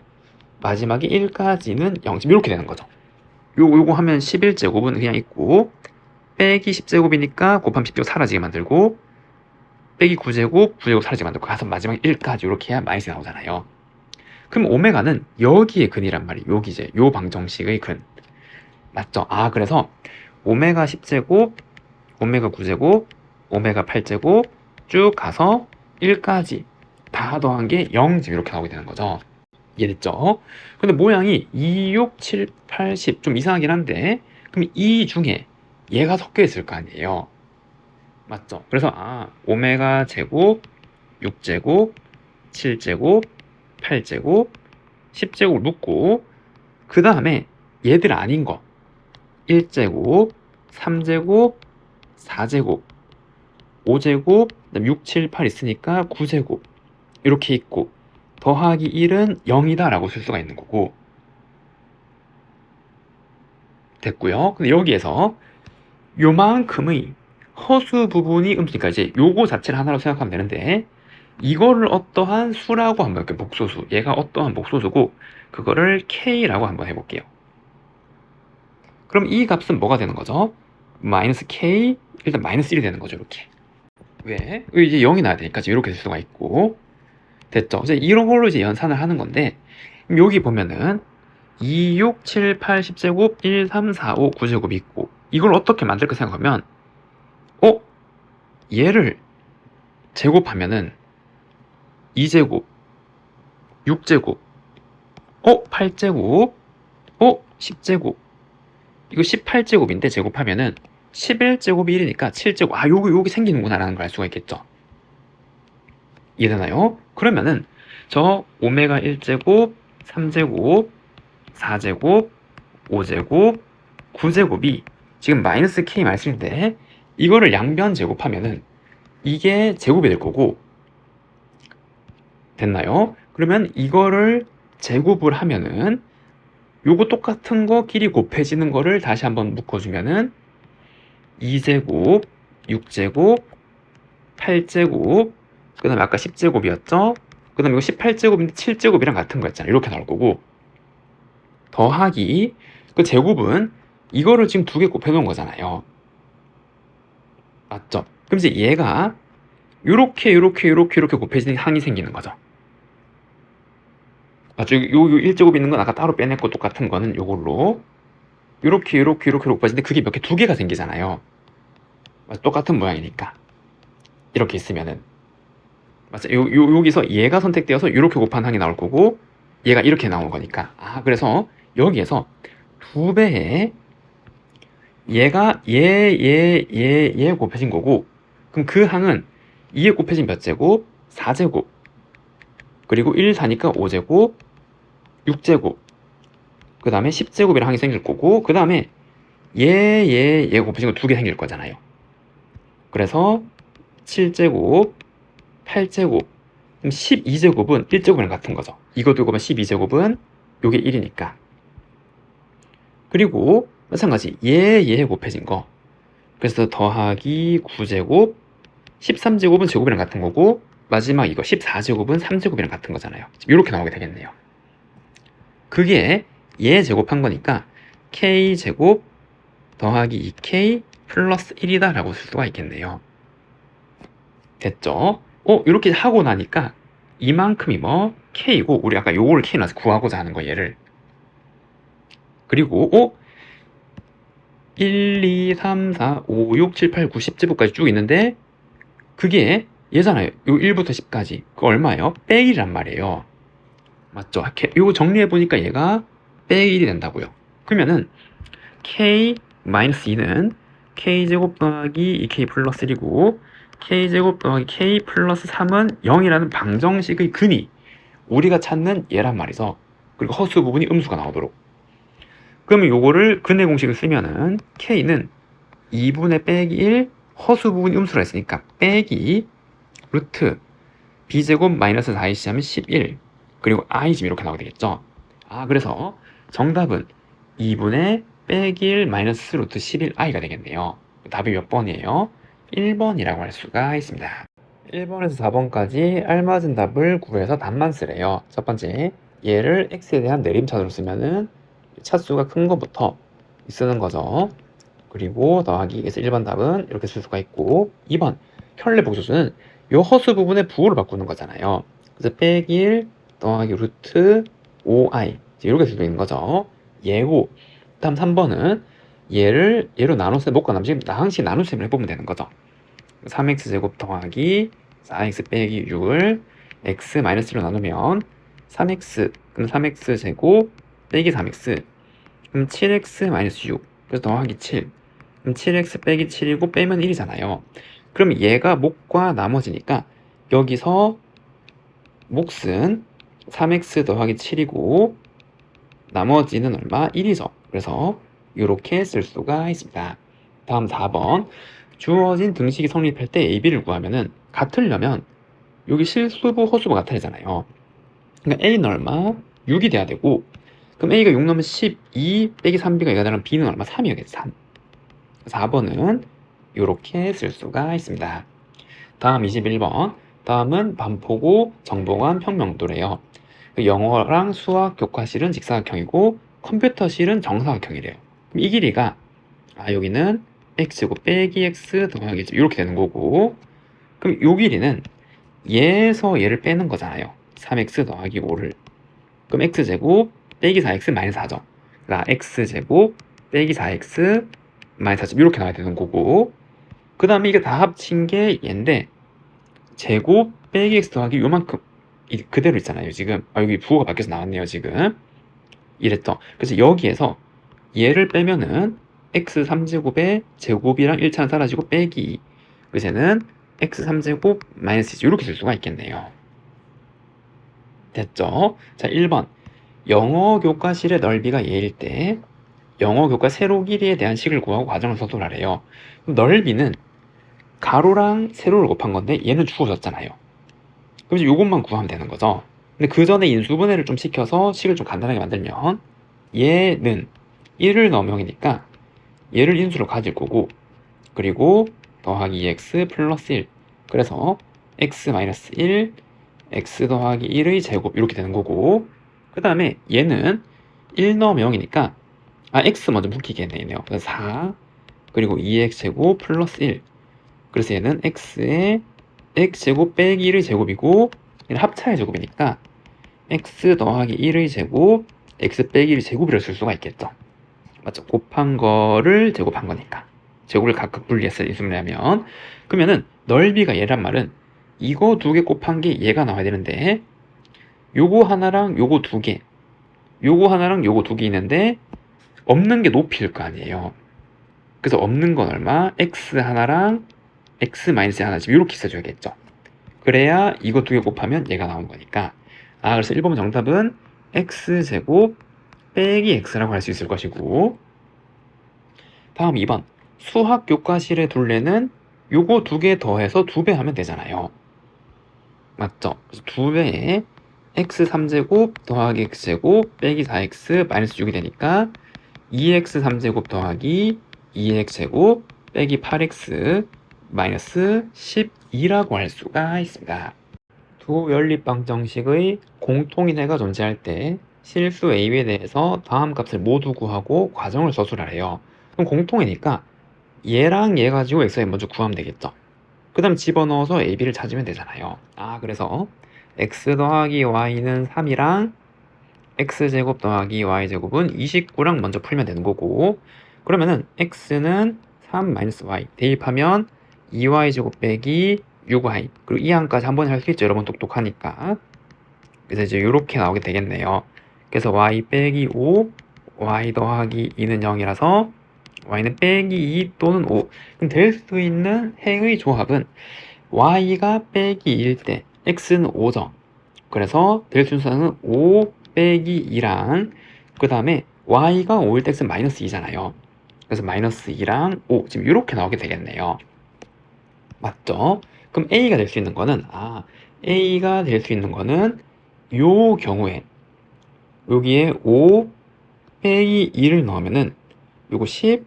마지막에 1까지는 0 이렇게 되는 거죠. 요거 하면 11제곱은 그냥 있고, 빼기 10제곱이니까 곱하면 10제곱 사라지게 만들고, 빼기 9제곱, 9제곱 사라지게 만들고, 가서 마지막에 1까지 이렇게 해야 마이너스 나오잖아요. 그럼 오메가는 여기에 근이란 말이에요. 여기 이제 요 방정식의 근. 맞죠? 그래서 오메가 10제곱, 오메가 9제곱, 오메가 8제곱 쭉 가서 1까지 다 더한 게 0 이렇게 나오게 되는 거죠. 이해됐죠? 근데 모양이 2, 6, 7, 8, 10 좀 이상하긴 한데, 그럼 이 중에 얘가 섞여 있을 거 아니에요. 맞죠? 그래서 오메가 제곱, 6제곱, 7제곱, 8제곱, 10제곱을 묶고, 그 다음에 얘들 아닌 거 1제곱, 3제곱, 4제곱, 5제곱, 6, 7, 8 있으니까 9제곱 이렇게 있고, 더하기 1은 0이다 라고 쓸 수가 있는 거고. 됐고요. 근데 여기에서 요만큼의 허수 부분이 음수니까 이제 요거 자체를 하나로 생각하면 되는데, 이거를 어떠한 수라고 한번 이렇게 복소수, 얘가 어떠한 복소수고 그거를 K라고 한번 해볼게요. 그럼 이 값은 뭐가 되는 거죠? 마이너스 K, 일단 마이너스 1이 되는 거죠. 이렇게. 왜? 이제 0이 나야 되니까 이렇게 될 수가 있고. 됐죠? 이제 이런 걸로 이제 연산을 하는 건데, 여기 보면은 2, 6, 7, 8, 10제곱, 1, 3, 4, 5, 9제곱이 있고, 이걸 어떻게 만들까 생각하면, 얘를 제곱하면은 2제곱, 6제곱, 8제곱, 10제곱, 이거 18제곱인데 제곱하면은 11제곱이 1이니까 7제곱, 요게 생기는구나 라는 걸 알 수가 있겠죠. 이해되나요? 그러면은 저 오메가 1제곱, 3제곱, 4제곱, 5제곱, 9제곱이 지금 마이너스 K 말씀인데, 이거를 양변 제곱하면은 이게 제곱이 될 거고. 됐나요? 그러면 이거를 제곱을 하면은 요거 똑같은 거 끼리 곱해지는 거를 다시 한번 묶어주면은 2제곱, 6제곱, 8제곱, 그 다음에 아까 10제곱이었죠? 그 다음에 이거 18제곱인데 7제곱이랑 같은 거였잖아요. 이렇게 나올 거고, 더하기 그 제곱은 이거를 지금 두 개 곱해 놓은 거잖아요. 맞죠? 그럼 이제 얘가 요렇게 곱해지는 항이 생기는 거죠. 맞죠? 요 1제곱 있는 건 아까 따로 빼냈고, 똑같은 거는 요걸로 요렇게 곱해지는데 그게 몇 개, 두 개가 생기잖아요. 똑같은 모양이니까. 이렇게 있으면은. 맞죠? 여기서 얘가 선택되어서 요렇게 곱한 항이 나올 거고, 얘가 이렇게 나온 거니까. 그래서 여기에서 두 배의 얘가 얘 곱해진 거고, 그럼 그 항은 2에 곱해진 몇 제곱? 4제곱. 그리고 1, 4니까 5제곱, 6제곱. 그 다음에 10제곱이라는 항이 생길 거고, 그 다음에 얘 곱해진 거 두 개 생길 거잖아요. 그래서 7제곱, 8제곱, 그럼 12제곱은 1제곱이랑 같은 거죠. 이거 두고 보면 12제곱은 요게 1이니까. 그리고 마찬가지 얘 곱해진 거, 그래서 더하기 9제곱, 13제곱은 제곱이랑 같은 거고, 마지막 이거 14제곱은 3제곱이랑 같은 거잖아요. 이렇게 나오게 되겠네요. 그게 얘 제곱한 거니까 K제곱 더하기 2K 플러스 1이다 라고 쓸 수가 있겠네요. 됐죠? 이렇게 하고 나니까 이만큼이 뭐 K이고, 우리 아까 요거를 K 나서 구하고자 하는 거, 얘를. 그리고 1, 2, 3, 4, 5, 6, 7, 8, 9, 10제곱까지 쭉 있는데, 그게 얘잖아요. 요 1부터 10까지. 그거 얼마예요? 빼1이란 말이에요. 맞죠? 요거 정리해보니까 얘가 빼1이 된다고요. 그러면은 K-2는 K제곱 더하기 2K 플러스 1이고, k제곱 더하기 k 플러스 3은 0이라는 방정식의 근이 우리가 찾는 얘란 말이죠. 그리고 허수 부분이 음수가 나오도록. 그러면 요거를 근의 공식을 쓰면은 k는 2분의 빼기 1 허수 부분이 음수라 했으니까 빼기 루트 b제곱 마이너스 4ac 하면 11 그리고 i집 이렇게 나오게 되겠죠. 그래서 정답은 2분의 빼기 1 마이너스 루트 11i가 되겠네요. 답이 몇 번이에요? 1번이라고 할 수가 있습니다. 1번에서 4번까지 알맞은 답을 구해서 답만 쓰래요. 첫 번째, 얘를 x에 대한 내림차순으로 쓰면은 차수가 큰 것부터 쓰는 거죠. 그리고 더하기, 그래서 1번 답은 이렇게 쓸 수가 있고, 2번 켤레 복소수는 요 허수 부분의 부호를 바꾸는 거잖아요. 그래서 빼기 1 더하기 루트 5i 이렇게 쓸 수 있는 거죠. 예고. 다음 3번은 얘로 나눗셈, 목과 남식 나항식 나눗셈을 해보면 되는 거죠. 3x제곱 더하기 4x 빼기 6을 x 마이너스로 나누면 3x, 그럼 3x제곱 빼기 3x, 그럼 7x 마이너스 6, 그래서 더하기 7, 그럼 7x 빼기 7이고 빼면 1이잖아요. 그럼 얘가 목과 나머지니까 여기서 몫은 3x 더하기 7이고 나머지는 얼마? 1이죠. 그래서 이렇게 쓸 수가 있습니다. 다음 4번, 주어진 등식이 성립할 때 AB를 구하면은 같으려면 여기 실수부 허수부 같아야 되잖아요. 그러니까 A는 얼마? 6이 돼야 되고, 그럼 A가 6 넣으면 12 빼기 3B가 얘가 되면 B는 얼마? 3이어야겠지. 3. 4번은 이렇게 쓸 수가 있습니다. 다음 21번. 다음은 반포고 정보관 평명도래요. 영어랑 수학 교과실은 직사각형이고 컴퓨터실은 정사각형이래요. 그럼 이 길이가 여기는 x제곱 빼기 x 더하기 이렇게 되는 거고, 그럼 요 길이는 얘에서 얘를 빼는 거잖아요. 3x 더하기 5를. 그럼 x제곱 빼기 4x 마이너스 4죠. 그러니까 x제곱 빼기 4x 마이너스 4점 이렇게 나와야 되는 거고, 그 다음에 이게 다 합친 게 얘인데 제곱 빼기 x 더하기 요만큼 그대로 있잖아요. 지금 여기 부호가 바뀌어서 나왔네요. 지금 이랬죠. 그래서 여기에서 얘를 빼면은 x 3제곱의 제곱이랑 1차는 사라지고 빼기 2. 그래서 얘는 x 3제곱 마이너스 2 이렇게 쓸 수가 있겠네요. 됐죠? 자, 1번 영어 교과실의 넓이가 얘일 때 영어 교과 세로 길이에 대한 식을 구하고 과정을 서술하래요. 그럼 넓이는 가로랑 세로를 곱한 건데 얘는 주어졌잖아요. 그래서 이것만 구하면 되는 거죠. 근데 그 전에 인수분해를 좀 시켜서 식을 좀 간단하게 만들면 얘는 1을 넣으면 0이니까 얘를 인수로 가질 거고, 그리고 더하기 2x 플러스 1, 그래서 x 마이너스 1 x 더하기 1의 제곱 이렇게 되는 거고, 그 다음에 얘는 1 넣으면 0이니까 x 먼저 묶이겠네요. 그래서 4 그리고 2x 제곱 플러스 1, 그래서 얘는 x의 x제곱 빼기 1의 제곱이고 얘는 합차의 제곱이니까 x 더하기 1의 제곱 x 빼기 1의 제곱이라고 쓸 수가 있겠죠. 맞죠? 곱한 거를 제곱한 거니까 제곱을 각각 분리해서 인수분해하면, 그러면은 넓이가 얘란 말은 이거 두 개 곱한 게 얘가 나와야 되는데 요거 하나랑 요거 두 개, 요거 하나랑 요거 두 개 있는데 없는 게 높이일 거 아니에요. 그래서 없는 건 얼마? x 하나랑 x 마이너스 하나 지금 이렇게 써줘야겠죠. 그래야 이거 두 개 곱하면 얘가 나온 거니까. 그래서 1번 정답은 x제곱 빼기 x라고 할 수 있을 것이고, 다음 2번 수학 교과실의 둘레는 요거 두 개 더해서 2배 하면 되잖아요. 맞죠? 그래서 2배에 x 3제곱 더하기 x제곱 빼기 4x 마이너스 6이 되니까 2x 3제곱 더하기 2x제곱 빼기 8x 마이너스 12라고 할 수가 있습니다. 두 연립방정식의 공통인해가 존재할 때 실수 a에 대해서 다음 값을 모두 구하고 과정을 서술하래요. 그럼 공통이니까 얘랑 얘 가지고 x에 먼저 구하면 되겠죠. 그 다음 집어넣어서 ab를 찾으면 되잖아요. 그래서 x 더하기 y는 3이랑 x제곱 더하기 y제곱은 29랑 먼저 풀면 되는 거고, 그러면은 x는 3 마이너스 y 대입하면 2y제곱 빼기 6y, 그리고 이 항까지 한 번에 할 수 있죠. 여러분 똑똑하니까. 그래서 이제 이렇게 나오게 되겠네요. 그래서 y 빼기 5, y 더하기 2는 0이라서 y는 빼기 2 또는 5. 그럼 될 수 있는 행의 조합은 y가 빼기 2일 때 x는 5죠. 그래서 될 순서는 5 빼기 2랑 그 다음에 y가 5일 때 x는 마이너스 2잖아요. 그래서 마이너스 2랑 5 지금 이렇게 나오게 되겠네요. 맞죠? 그럼 a가 될 수 있는 거는 a가 될 수 있는 거는 요 경우에 여기에 5 빼기 2를 넣으면은 요거 10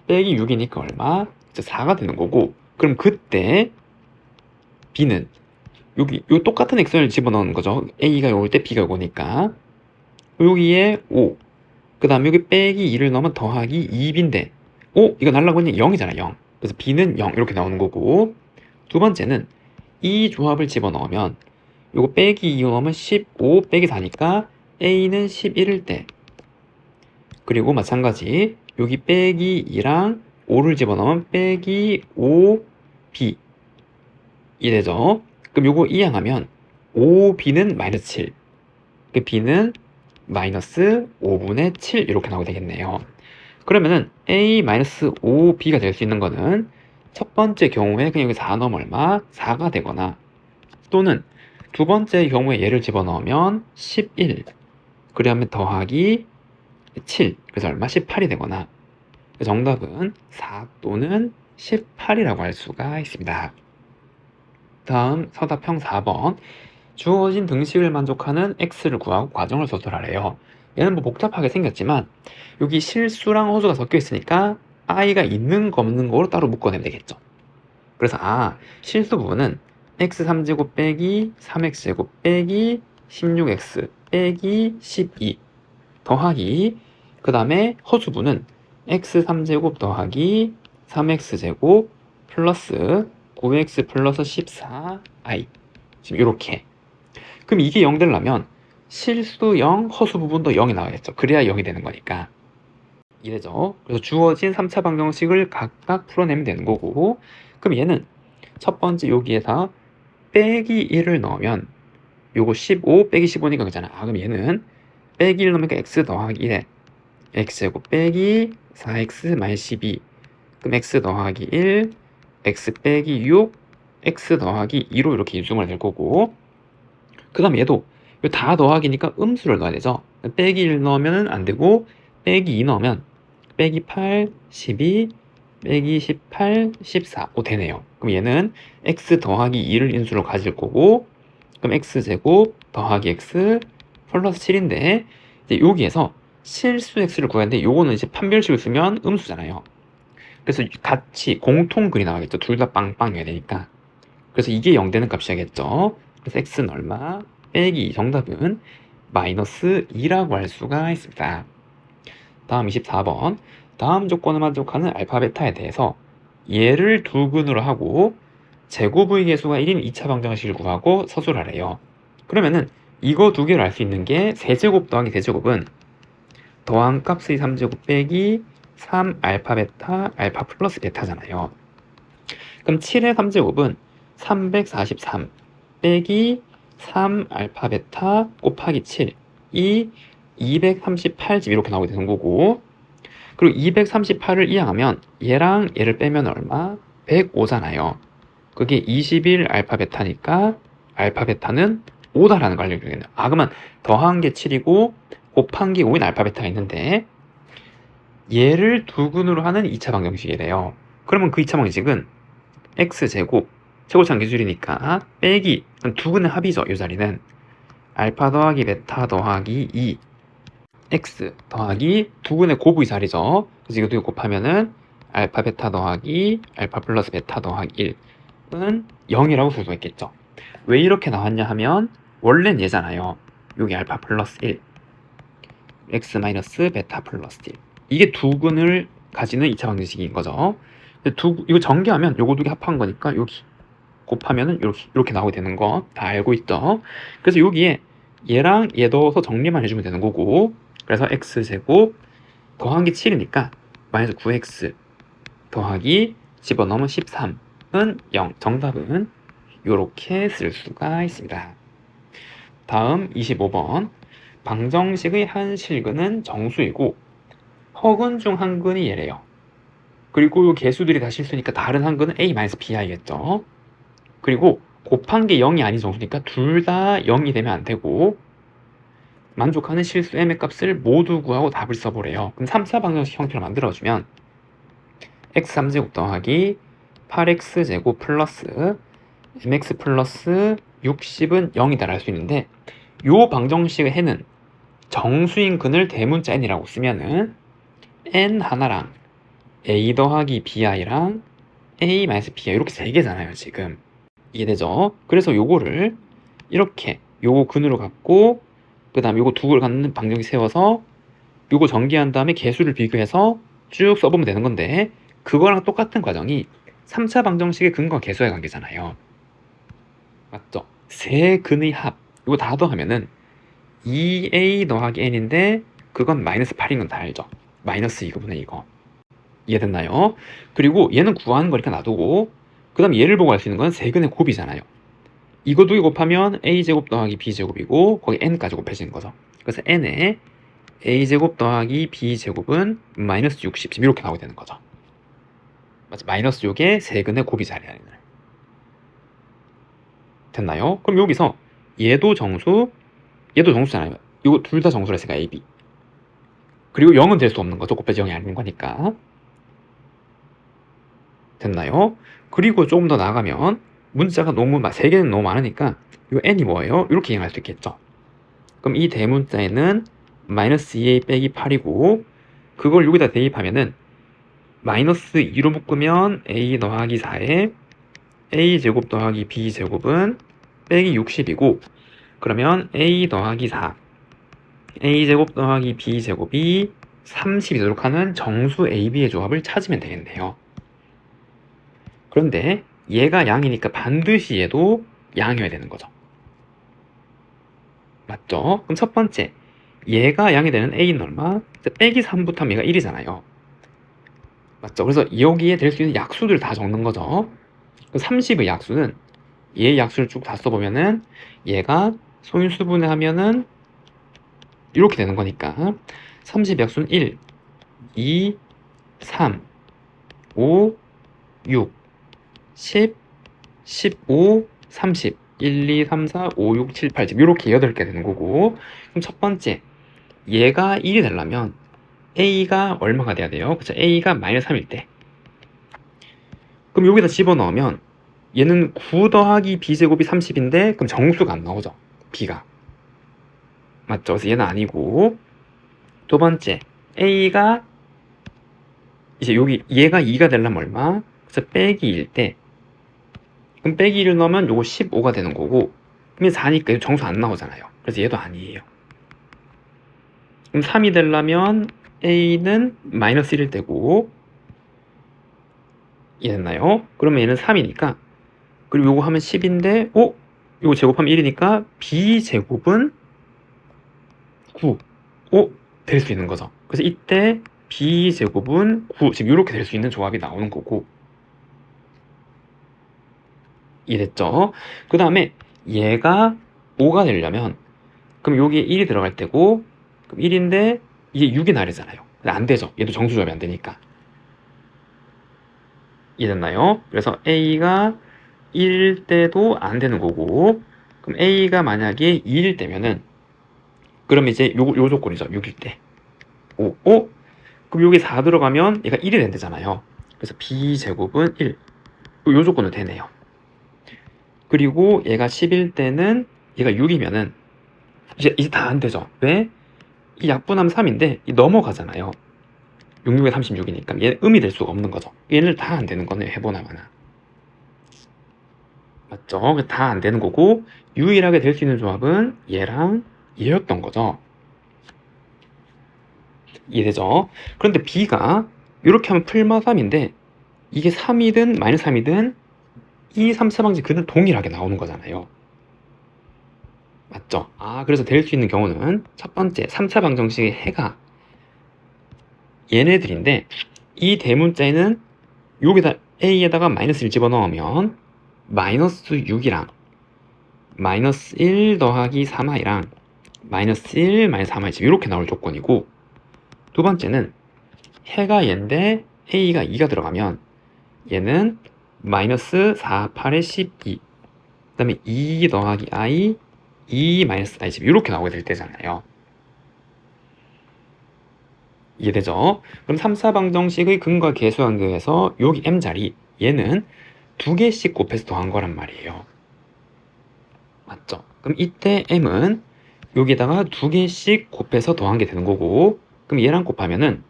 빼기 6이니까 얼마? 4가 되는 거고, 그럼 그때 b는 여기 요 똑같은 x를 집어넣는 거죠. a가 올 때 b가 오니까 여기에 5, 그 다음에 여기 빼기 2를 넣으면 더하기 2b인데 이거 날라가니 0이잖아. 0. 그래서 b는 0 이렇게 나오는 거고, 두 번째는 이 조합을 집어넣으면 요거 빼기 2 넣으면 15 빼기 4니까 a는 11일 때, 그리고 마찬가지 여기 빼기 2랑 5를 집어넣으면 빼기 5b 이 되죠. 그럼 요거 이항하면 5b는 마이너스 7, 그 b는 마이너스 5분의 7 이렇게 나오게 되겠네요. 그러면은 a 마이너스 5b가 될 수 있는 거는 첫 번째 경우에 그냥 여기 4 넣으면 얼마? 4가 되거나, 또는 두 번째 경우에 얘를 집어넣으면 11, 그러면 더하기 7, 그래서 얼마? 18이 되거나, 정답은 4 또는 18이라고 할 수가 있습니다. 다음 서답형 4번. 주어진 등식을 만족하는 x를 구하고 과정을 서술하래요. 얘는 뭐 복잡하게 생겼지만 여기 실수랑 허수가 섞여 있으니까 i가 있는 거 없는 거로 따로 묶어내면 되겠죠. 그래서 실수 부분은 x3제곱 빼기 3x제곱 빼기 16x 빼기 12 더하기, 그 다음에 허수부는 x3제곱 더하기 3x제곱 플러스 9x 플러스 14i, 지금 이렇게. 그럼 이게 0 되려면 실수 0, 허수 부분도 0이 나와야겠죠. 그래야 0이 되는 거니까 이래죠. 그래서 주어진 3차 방정식을 각각 풀어내면 되는 거고, 그럼 얘는 첫 번째 여기에다 빼기 1을 넣으면 요거 15 빼기 15니까 그잖아. 그럼 얘는 빼기 1 넣으니까 x 더하기 1에 x제곱 빼기 4x 마이너스 12, 그럼 x 더하기 1, x 빼기 6, x 더하기 2로 이렇게 인수분해가 될 거고, 그 다음 얘도 다 더하기니까 음수를 넣어야 되죠. 빼기 1 넣으면 안 되고 빼기 2 넣으면 빼기 8, 12, 빼기 18, 14 되네요. 그럼 얘는 x 더하기 2를 인수로 가질 거고, 그럼 x제곱 더하기 x 플러스 7인데 이제 여기에서 실수 x를 구하는데 요거는 이제 판별식을 쓰면 음수잖아요. 그래서 같이 공통글이 나가겠죠. 둘 다 빵빵해야 되니까. 그래서 이게 0 되는 값이야겠죠. 그래서 x는 얼마? 빼기, 정답은 마이너스 2라고 할 수가 있습니다. 다음 24번. 다음 조건을 만족하는 알파 베타에 대해서 얘를 두 근으로 하고 제곱의 개수가 1인 2차 방정식을 구하고 서술하래요. 그러면은 이거 두 개를 알 수 있는 게 세제곱 더하기 세제곱은 더한 값의 3제곱 빼기 3 알파 베타 알파 플러스 베타잖아요. 그럼 7의 3제곱은 343 빼기 3 알파 베타 곱하기 7, 이 238집 이렇게 나오게 되는 거고, 그리고 238을 이항하면 얘랑 얘를 빼면 얼마? 105잖아요. 그게 21 알파 베타니까 알파 베타는 5다라는 걸 알려주겠네요. 그러면 더한 게 7이고 곱한 게 5인 알파 베타가 있는데 얘를 두 근으로 하는 2차 방정식이래요. 그러면 그 2차 방정식은 x제곱, 최고차항 기술이니까 빼기, 두 근의 합이죠. 이 자리는 알파 더하기 베타 더하기 2 x 더하기 두 근의 곱의 자리죠. 그래서 이거 두 개 곱하면은 알파 베타 더하기 알파 플러스 베타 더하기 1은 0이라고 쓸 수 있겠죠. 왜 이렇게 나왔냐 하면 원래는 얘잖아요. 여기 알파 플러스 1 x 마이너스 베타 플러스 1, 이게 두 근을 가지는 2차 방정식인 거죠. 이거 전개하면 요거 두 개 합한 거니까 여기 곱하면은 이렇게 나오게 되는 거 다 알고 있죠. 그래서 여기에 얘랑 얘 넣어서 정리만 해주면 되는 거고, 그래서 x제곱 더한 게 7이니까 마이너스 9x 더하기 집어넣으면 13은 0, 정답은 이렇게 쓸 수가 있습니다. 다음 25번. 방정식의 한 실근은 정수이고 허근 중 한 근이 얘래요. 그리고 이 개수들이 다 실수니까 다른 한 근은 a-bi겠죠. 그리고 곱한 게 0이 아닌 정수니까 둘 다 0이 되면 안 되고 만족하는 실수 m의 값을 모두 구하고 답을 써보래요. 그럼 3차 방정식 형태로 만들어주면 x3제곱 더하기 8x제곱 플러스 mx 플러스 60은 0이다 할 수 있는데 요 방정식의 해는 정수인 근을 대문자 n이라고 쓰면은 n 하나랑 a 더하기 bi랑 a 마이너스 bi 이렇게 세 개잖아요 지금. 이해되죠? 그래서 요거를 이렇게 요거 근으로 갖고 그 다음에 요거 두 개를 갖는 방정식 세워서 요거 전개한 다음에 개수를 비교해서 쭉 써보면 되는 건데 그거랑 똑같은 과정이 3차 방정식의 근과 개수의 관계잖아요. 맞죠? 세 근의 합 이거 다 더하면은 2a 더하기 n인데 그건 마이너스 8인 건 다 알죠? 마이너스 이거분의 이거. 이해됐나요? 그리고 얘는 구하는 거니까 놔두고 그 다음 얘를 보고 알 수 있는 건 세근의 곱이잖아요. 이거 두 개 곱하면 a제곱 더하기 b제곱이고 거기 n까지 곱해지는 거죠. 그래서 n에 a제곱 더하기 b제곱은 마이너스 60 이렇게 나오게 되는 거죠. 맞죠? 마이너스 6의 세근의 곱이 자리하는. 됐나요? 그럼 여기서 얘도 정수, 얘도 정수잖아요. 이거 둘 다 정수라 했으니까 AB. 그리고 0은 될 수 없는 거죠. 곱해지 0이 아닌 거니까. 됐나요? 그리고 조금 더 나가면 문자가 너무 세 개는 너무 많으니까 이 n이 뭐예요? 이렇게 이해할 수 있겠죠. 그럼 이 대문자에는 마이너스 2a 빼기 8이고 그걸 여기다 대입하면은 마이너스 2로 묶으면 a 더하기 4에 a제곱 더하기 b제곱은 빼기 60이고 그러면 a 더하기 4 a제곱 더하기 b제곱이 30이 되도록 하는 정수 ab의 조합을 찾으면 되겠네요. 그런데 얘가 양이니까 반드시 얘도 양이어야 되는 거죠. 맞죠? 그럼 첫 번째 얘가 양이 되는 a는 얼마? 빼기 3부터 하면 얘가 1이잖아요. 맞죠? 그래서 여기에 될 수 있는 약수들 다 적는 거죠. 30의 약수는 얘의 약수를 쭉 다 써보면은 얘가 소인수분해 하면은 이렇게 되는 거니까 30 약수는 1, 2, 3, 5, 6, 10, 15, 30 1, 2, 3, 4, 5, 6, 7, 8 지금 이렇게 8개 되는 거고 그럼 첫 번째 얘가 1이 되려면 A가 얼마가 돼야 돼요? 그쵸? A가 마이너스 3일 때 그럼 여기다 집어넣으면 얘는 9 더하기 B제곱이 30인데 그럼 정수가 안 나오죠 B가 맞죠? 그래서 얘는 아니고 두 번째 A가 이제 여기 얘가 2가 되려면 얼마? 그래서 빼기 1일 때 그럼 빼기 1을 넣으면 요거 15가 되는 거고 그럼 4니까 정수 안 나오잖아요. 그래서 얘도 아니에요. 그럼 3이 되려면 A는 마이너스 1일 때고 이해됐나요? 그러면 얘는 3이니까 그리고 요거 하면 10인데 요거 제곱하면 1이니까 B제곱은 9 될 수 있는 거죠. 그래서 이때 B제곱은 9 지금 이렇게 될 수 있는 조합이 나오는 거고 이해됐죠? 그 다음에 얘가 5가 되려면 그럼 여기에 1이 들어갈 때고 그럼 1인데 이게 6이 나래잖아요. 안 되죠. 얘도 정수조합이 안 되니까. 이해됐나요? 그래서 A가 1일 때도 안 되는 거고 그럼 A가 만약에 2일 때면은 그럼 이제 요 조건이죠. 6일 때. 그럼 여기 4 들어가면 얘가 1이 된대잖아요. 그래서 B제곱은 1. 요 조건은 되네요. 그리고 얘가 10일 때는 얘가 6이면은 이제 다 안 되죠. 왜? 이 약분하면 3인데 이 넘어가잖아요. 6, 6에 36이니까 얘는 음이 될 수가 없는 거죠. 얘는 다 안 되는 거네요. 해보나마나. 맞죠? 다 안 되는 거고 유일하게 될 수 있는 조합은 얘랑 얘였던 거죠. 이해되죠? 그런데 B가 이렇게 하면 풀마 3인데 이게 3이든 마이너스 3이든 이 3차 방지 그는 동일하게 나오는 거잖아요. 맞죠? 그래서 될 수 있는 경우는 첫 번째 3차 방정식의 해가 얘네들인데 이 대문자에는 여기다 A에다가 마이너스 1 집어넣으면 마이너스 6이랑 마이너스 1 더하기 3i랑 마이너스 1 마이너스 3i 이렇게 나올 조건이고 두 번째는 해가 얘인데 A가 2가 들어가면 얘는 마이너스 4, 8에 12 다음에 2 더하기 i, 2 마이너스 i 집 이렇게 나오게 될 때잖아요. 이해되죠? 그럼 3, 4방정식의 근과 계수 관계에서 여기 m자리 얘는 2개씩 곱해서 더한 거란 말이에요. 맞죠? 그럼 이때 m은 여기다가 2개씩 곱해서 더한 게 되는 거고, 그럼 얘랑 곱하면은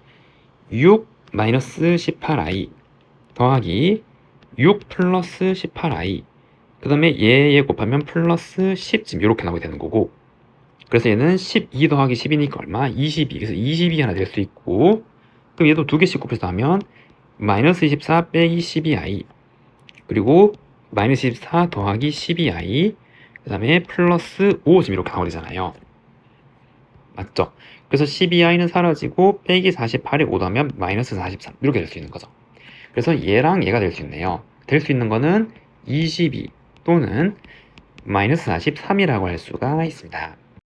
6 마이너스 18i 더하기 6 플러스 18i, 그 다음에 얘 곱하면 플러스 10 지금 이렇게 나오게 되는 거고, 그래서 얘는 12 더하기 10이니까 얼마? 22. 그래서 22 하나 될 수 있고, 그럼 얘도 2개씩 곱해서 하면 마이너스 24 빼기 12i, 그리고 마이너스 24 더하기 12i, 그 다음에 플러스 5 지금 이렇게 나오잖아요. 맞죠? 그래서 12i는 사라지고 빼기 48에 5 더하면 마이너스 43 이렇게 될 수 있는 거죠. 그래서 얘랑 얘가 될 수 있네요. 될 수 있는 거는 22 또는 마이너스 43이라고 할 수가 있습니다.